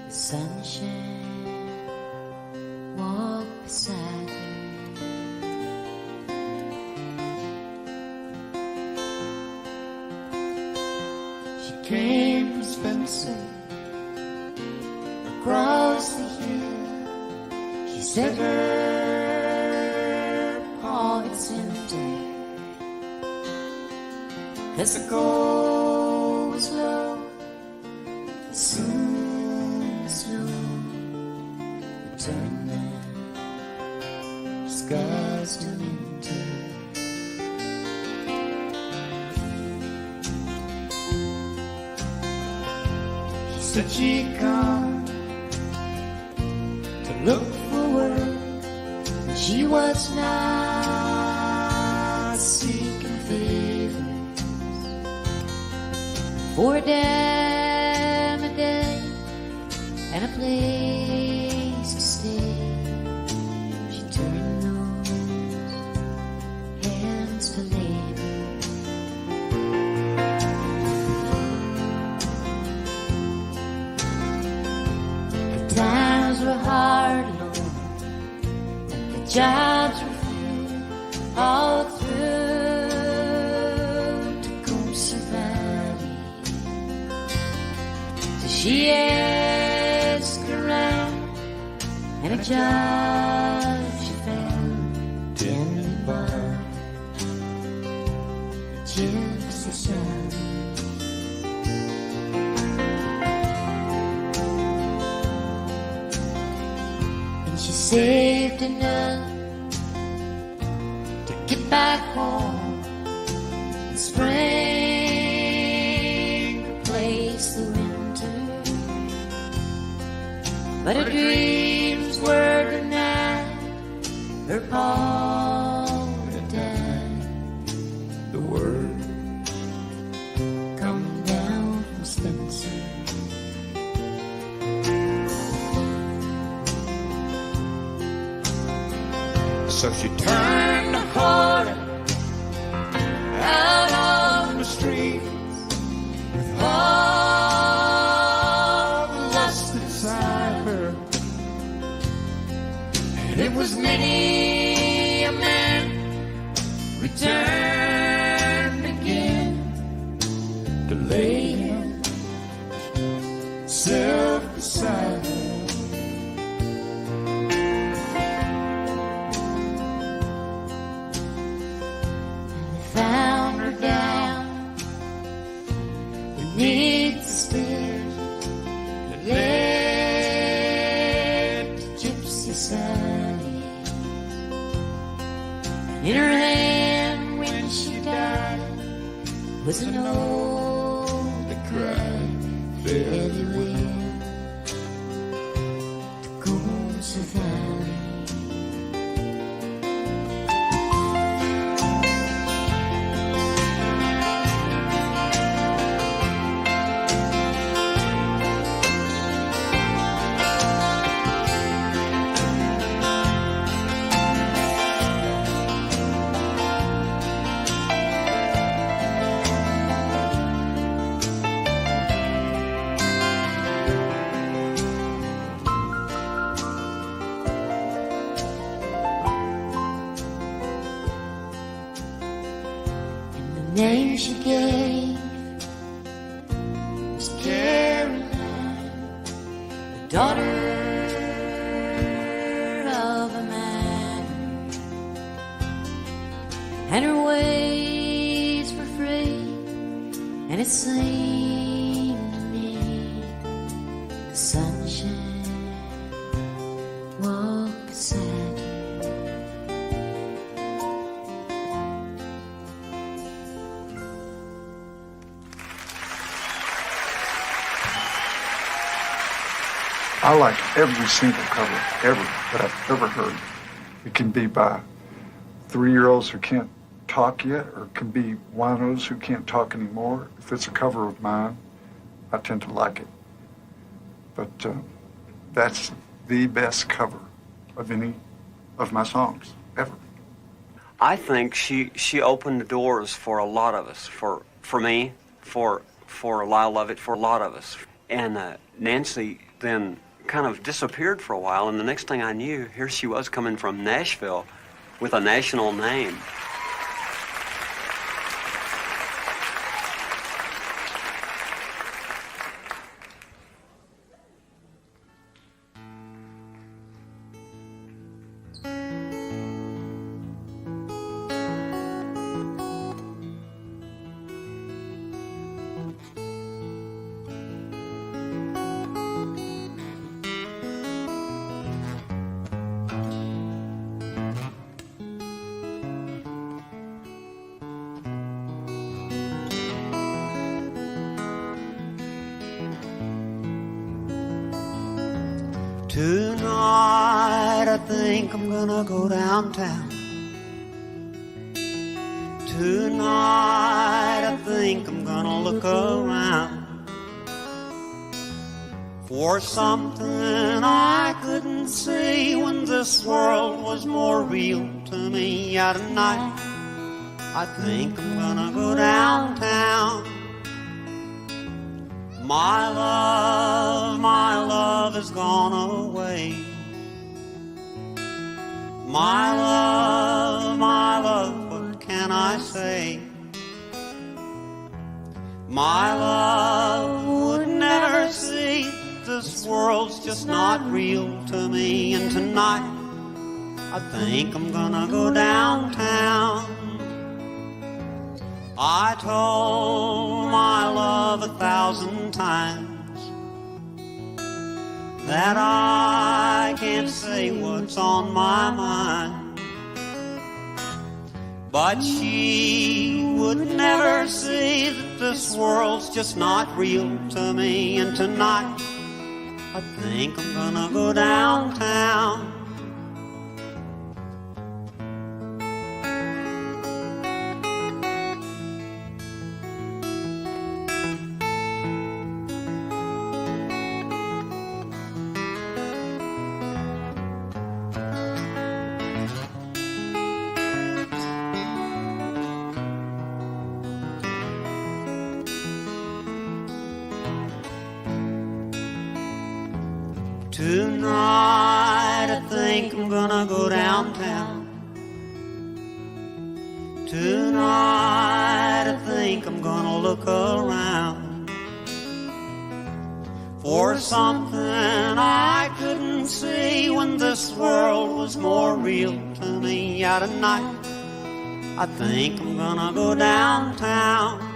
the sunshine walked beside her. She came from Spencer across the hill. She said her heart's empty, 'cause the goal was low. Soon the snow would turn down, skies to winter. She said she'd come to look for work, and she was not seeking favors for a dime a day and a place to stay. She turned those hands to labor. The times were hard, Lord, and the jobs were few all through Tecumseh Valley. So she asked around, and a job she found tending bar, gypsy sound. And she saved enough to get back home in spring, replace the winter. But her dreams were denied, her Paul died. The word coming down from Spencer. So she turned the corner out on the streets with all the lust inside her. And it was many a man returned again to lay himself beside her. Found her down beneath the stairs that led to Gypsy Sally. In her hand when she died was an old that cried fairly well, Tecumseh Valley. Name she gave was Caroline, the daughter of a man, and her ways were free, and it seemed to me the sunshine walked beside her. I like every single cover ever that I've ever heard. It can be by 3-year-olds who can't talk yet, or it can be winos who can't talk anymore. If it's a cover of mine, I tend to like it. But that's the best cover of any of my songs ever. I think she opened the doors for a lot of us, for me, for for Lyle Lovett, for a lot of us. And Nanci then kind of disappeared for a while, and the next thing I knew, here she was coming from Nashville with a national name. Tonight I think I'm gonna go downtown. Tonight I think I'm gonna look around for something I couldn't see when this world was more real to me. Yeah, tonight I think I'm gonna go downtown. My love has gone away. My love, what can I say? My love would never see this world's just not real to me. And tonight, I think I'm gonna go downtown. I told my love 1,000 times that I can't say what's on my mind, but she would never see that this world's just not real to me. And tonight, I think I'm gonna go downtown. Tonight I think I'm gonna go downtown. Tonight I think I'm gonna look around for something I couldn't see when this world was more real to me. Yeah, tonight I think I'm gonna go downtown.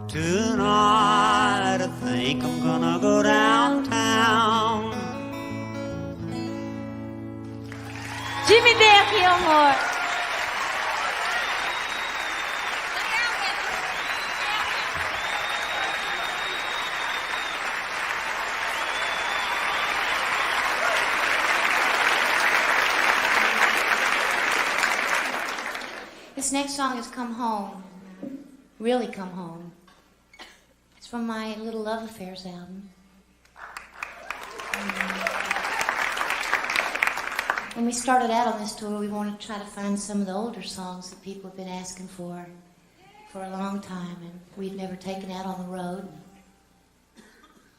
Tonight I think I'm gonna go downtown. Jimmy Dale Gilmore. This next song is Come Home. Really Come Home. It's from my Little Love Affairs album. When we started out on this tour, we wanted to try to find some of the older songs that people have been asking for a long time, and we'd never taken out on the road.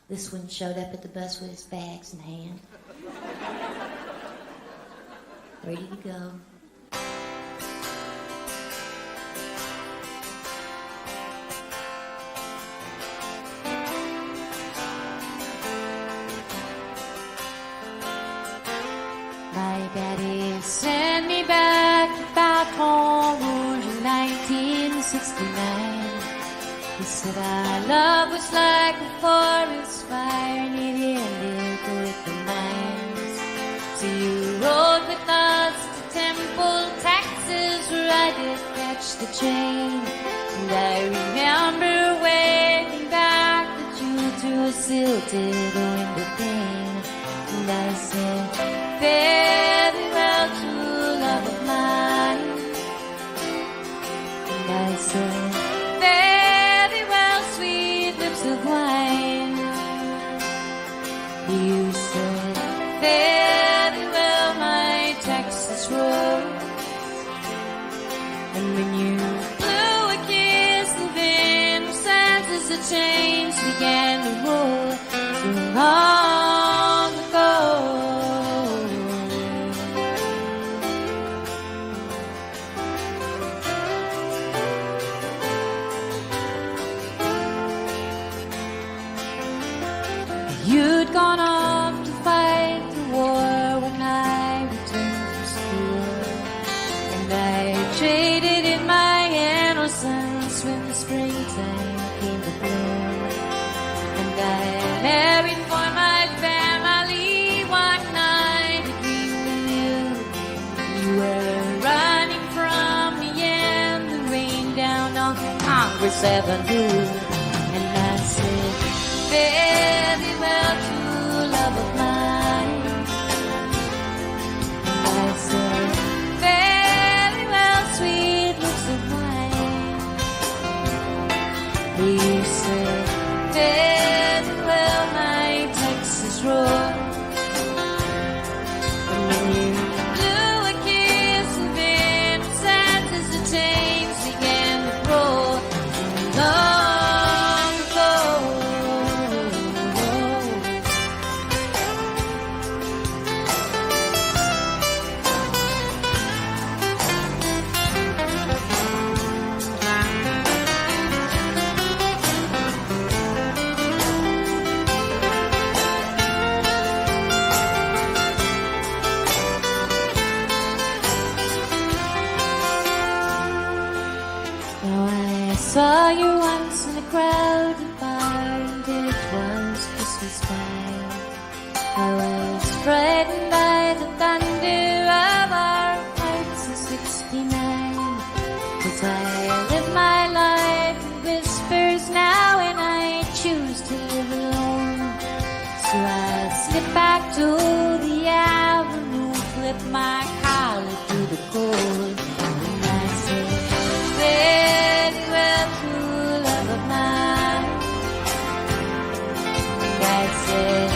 This one showed up at the bus with his bags in hand. Ready to go. My daddy sent me back about home in 1969. He said our love was like a forest fire and it ended with the mines. So you rode with us to Temple, Texas, where I did catch the train. And I remember waving back at you through a silted window pane. And I said, fare thee well, true love of mine. And I said, fare thee well, sweet lips of wine. You said, fare thee well, my Texas rose. And when you blew a kiss, the wind was chains began to roll so long ago. You'd gone off to fight the war when I returned from school, and I traded in my innocence when the springtime came to bloom. And I married for my family one night, a dream with you. You were running from me and the rain down on Congress Avenue. And I said, very well, true love of mine. And I said, very well, sweet lips of wine. You said, very well, my Texas roar. And then you blew a kiss of innocence as the chains began to roll. Long ago. Now I saw you once in a crowded bar, and it was Christmas time. I was frightened by the thunder of our hearts in '69. 'Cause I live my life in whispers now, and I choose to live alone. So I slip back to the avenue, flip my collar through the cold, and I say, very well, true love of mine. And I said,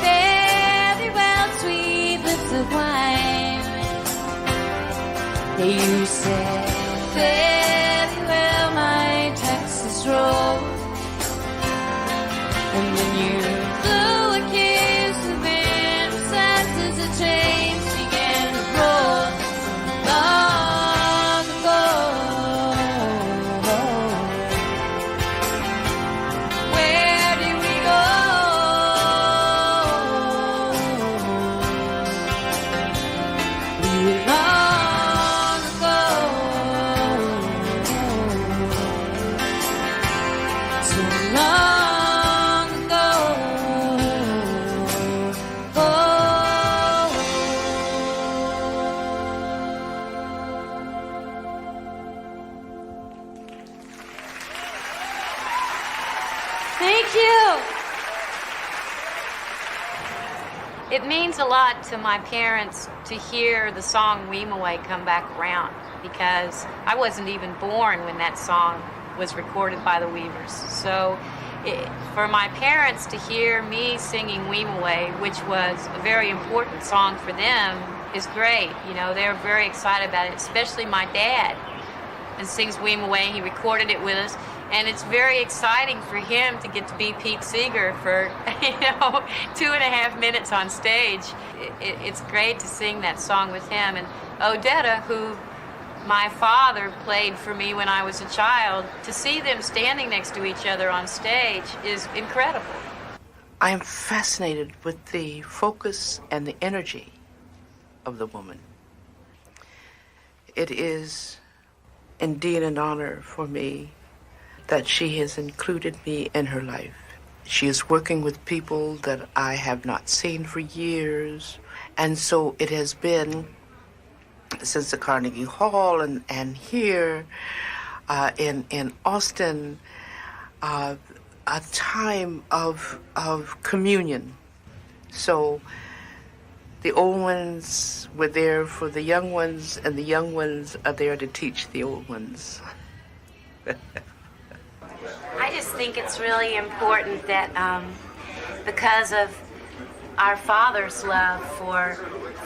very well, sweet lips of wine. Yeah, you said, very well, my Texas roll. And then you blew a kiss of innocence as the chains began to roll. Long ago. Where did we go? We were long ago. So long ago. Thank you. It means a lot to my parents to hear the song Weem Away come back around, because I wasn't even born when that song was recorded by the Weavers. So for my parents to hear me singing Weem Away, which was a very important song for them, is great. You know, they're very excited about it, especially my dad, and sings Weem Away. He recorded it with us. And it's very exciting for him to get to be Pete Seeger for, 2.5 minutes on stage. It's great to sing that song with him. And Odetta, who my father played for me when I was a child, to see them standing next to each other on stage is incredible. I am fascinated with the focus and the energy of the woman. It is indeed an honor for me that she has included me in her life. She is working with people that I have not seen for years, and so it has been, since the Carnegie Hall and here in Austin, a time of communion. So the old ones were there for the young ones, and the young ones are there to teach the old ones. I just think it's really important that because of our father's love for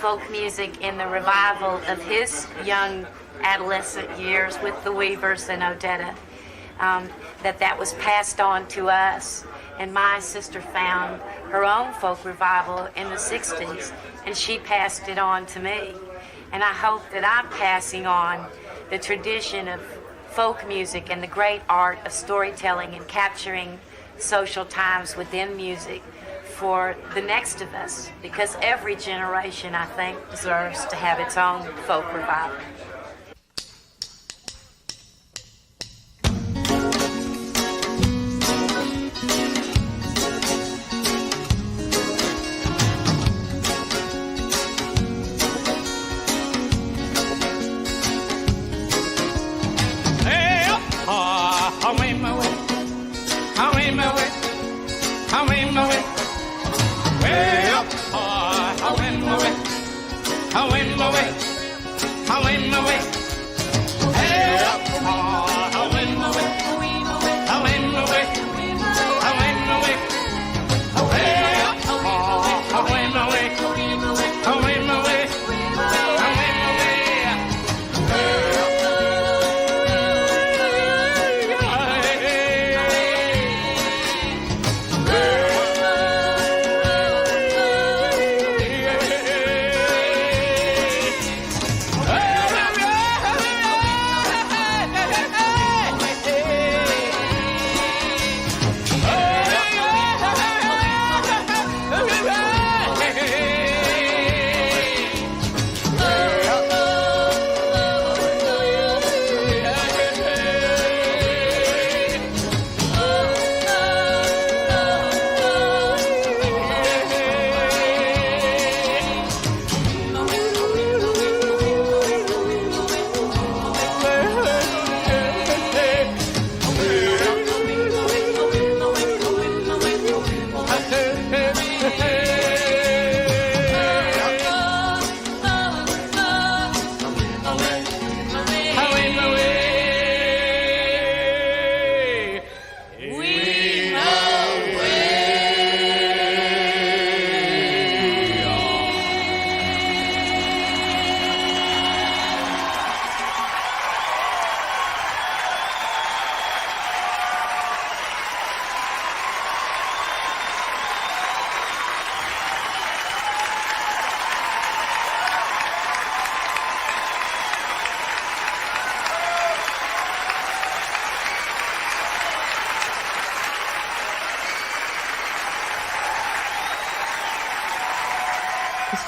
folk music and the revival of his young adolescent years with the Weavers and Odetta, that was passed on to us. And my sister found her own folk revival in the 60s, and she passed it on to me. And I hope that I'm passing on the tradition of folk music and the great art of storytelling and capturing social times within music for the next of us, because every generation, I think, deserves to have its own folk revival.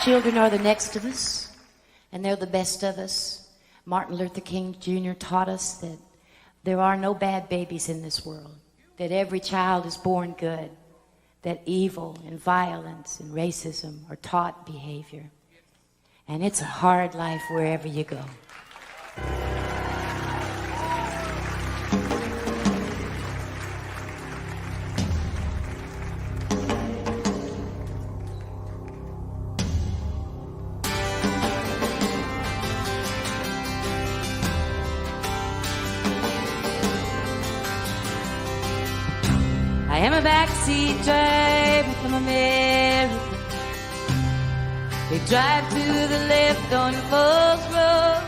Children are the next of us, and they're the best of us. Martin Luther King Jr. taught us that there are no bad babies in this world, that every child is born good, that evil and violence and racism are taught behavior. And it's a hard life wherever you go. I am a backseat driver from America. We drive to the left on Falls Road,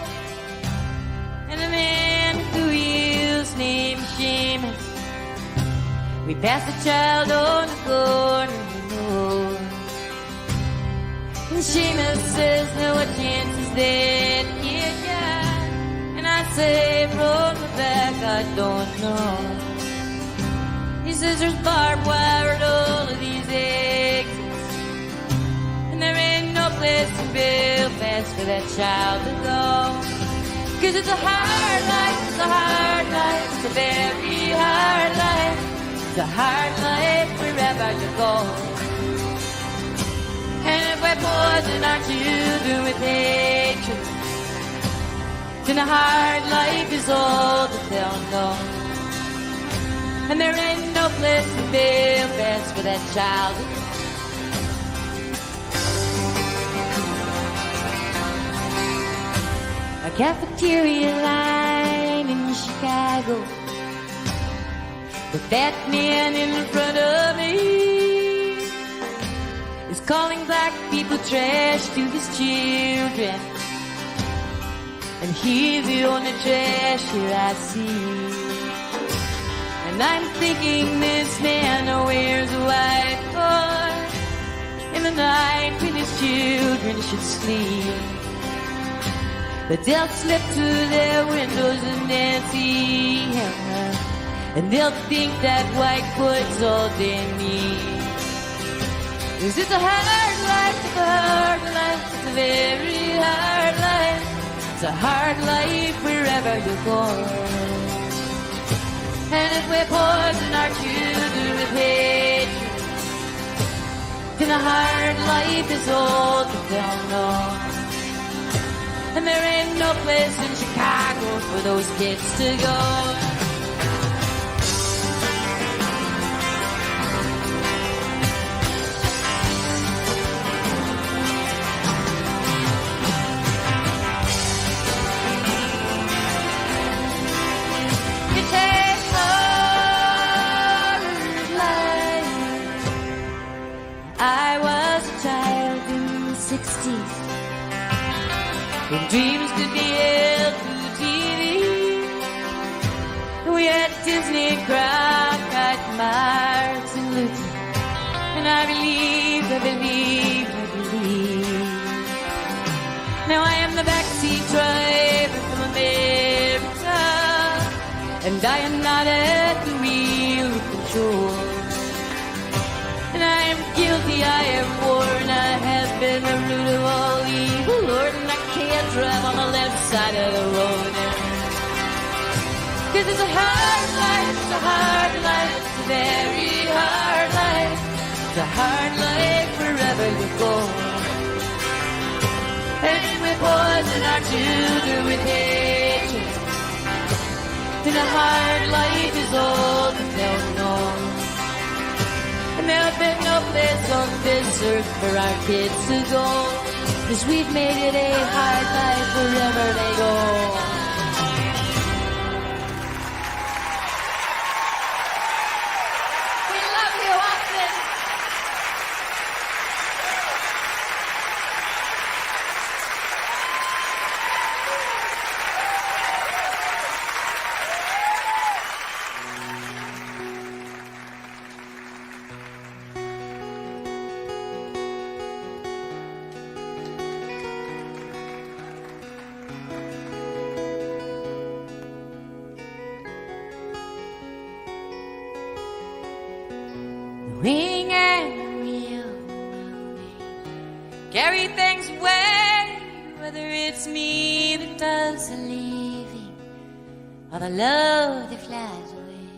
and the man with the wheels named Seamus. We pass the child on the corner road, and Seamus says, "No, what chance is there to get ya?" And I say, "From the back, I don't know." He says there's barbed wire at all of these exits, and there ain't no place in Belfast for that child to go. 'Cause it's a hard life, it's a hard life, it's a very hard life. It's a hard life wherever you go. And if we poison our children with hatred, then a hard life is all that they'll know. And there ain't no place in Belfast for that child. A cafeteria line in Chicago, with that man in front of me is calling black people trash to his children, and he's the only trash here I see. And I'm thinking this man wears a white coat in the night when his children should sleep. But they'll slip through their windows and Nancy Hammer, and they'll think that white coat's all they need. 'Cause it's a hard life, it's a hard life, it's a very hard life. It's a hard life wherever you go. And if we poison our children with hatred, then a hard life is all that they'll know. And there ain't no place in Chicago for those kids to go. I was a child in the 60s when dreams could be held through TV. We had Disney, Crockett, Marx, and Luther, and I believed. Now I am the backseat driver from America, and I am not at the wheel of control. And I am guilty, I am worn, I have been the root of all evil, Lord, and I can't drive on the left side of the road. 'Cause it's a hard life, it's a hard life, it's a very hard life. It's a hard life wherever you go. And we poison our children with hatred, then a hard life is all that they'll know. And there'll be no place on this earth for our kids to go, 'cause we've made it a hard life wherever they go. We love you, Austin. Wing and wheel carry things away, whether it's me that does the leaving or the love that flies away.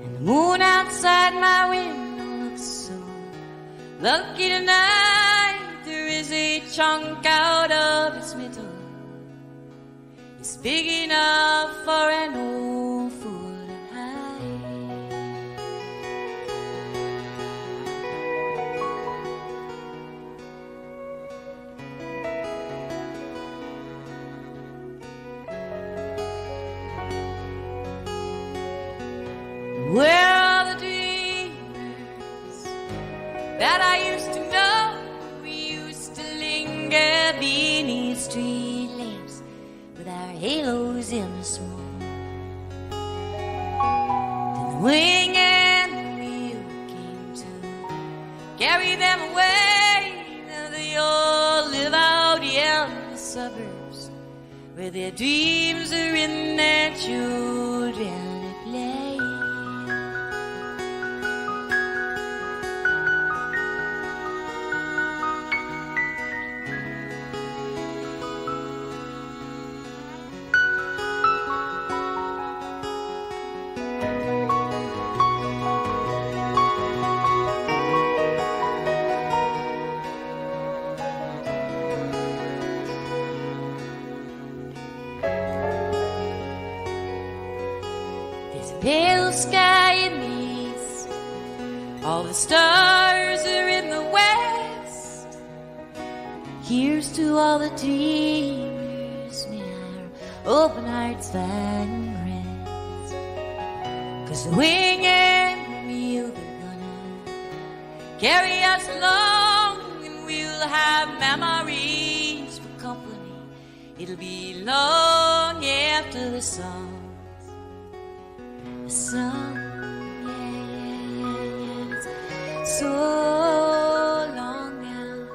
And the moon outside my window looks so lucky tonight. There is a chunk out of its middle. It's big enough for an old fool. Where are the dreamers that I used to know? We used to linger beneath street lamps with our halos in the smoke. Then the wing and the wheel came to carry them away. Now they all live out in the suburbs, where their dreams are in their children at play. Pale sky in the east, all the stars are in the west. Here's to all the dreamers, may our open hearts find rest. 'Cause the wing and the wheel, they're gonna carry us along, and we'll have memories for company. It'll be long after the song sun. Yeah, it's so long now.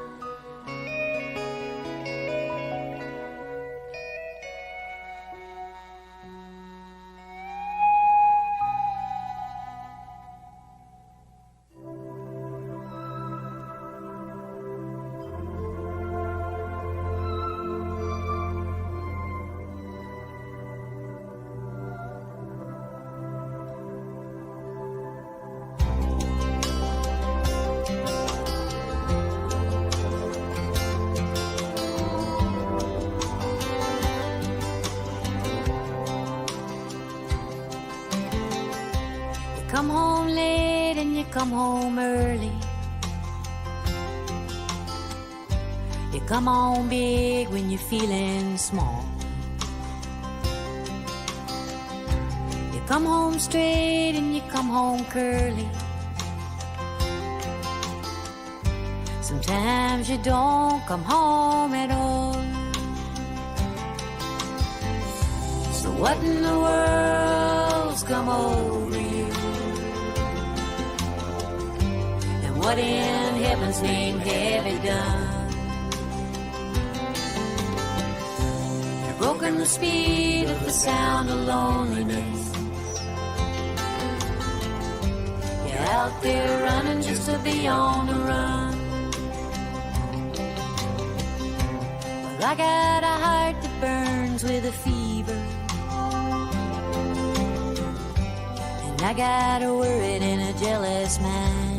Come home late and you come home early. You come home big when you're feeling small. You come home straight and you come home curly. Sometimes you don't come home at all. So what in the world's come over you? What in heaven's name have you done? You've broken the speed of the sound of loneliness. You're out there running just to be on the run. Well, I got a heart that burns with a fever, and I got a worried and a jealous mind.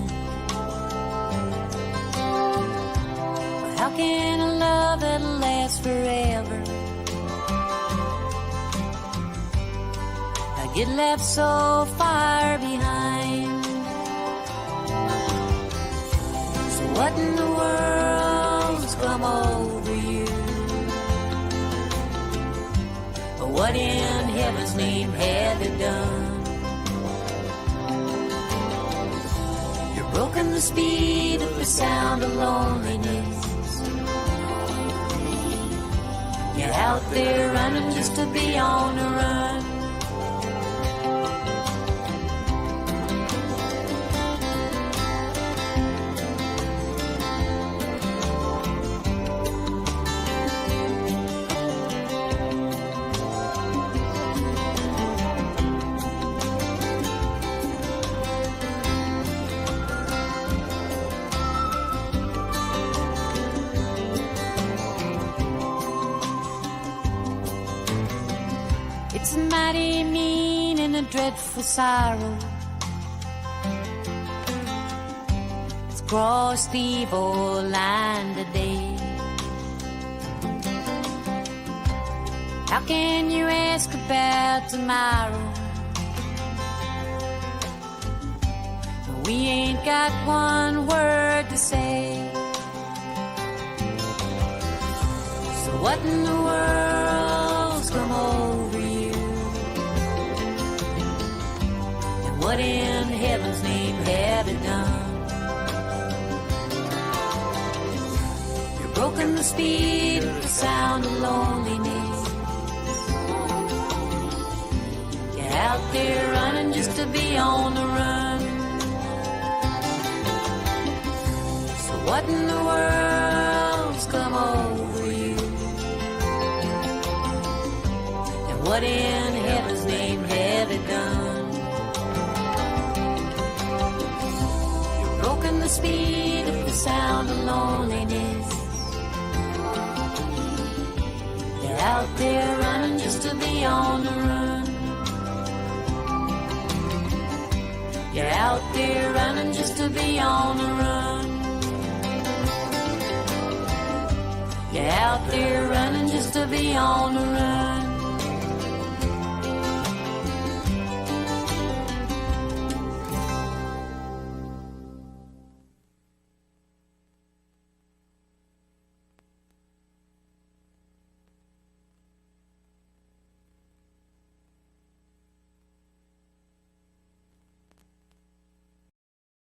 How can a love that'll last forever I get left so far behind? So what in the world's come over you? Or what in heaven's name have you done? You've broken the speed of the sound of loneliness. You're out there running just to be on the run. It's mighty mean and a dreadful sorrow. It's crossed the evil line today. How can you ask about tomorrow? We ain't got one word to say. So what in the world's come over you? What in heaven's name have you done? You've broken the speed of the sound of loneliness. You're out there running just to be on the run. So what in the world's come over you? And what in heaven's name have you done? Broken the speed of the sound of loneliness. You're out there running just to be on the run. You're out there running just to be on the run. You're out there running just to be on the run.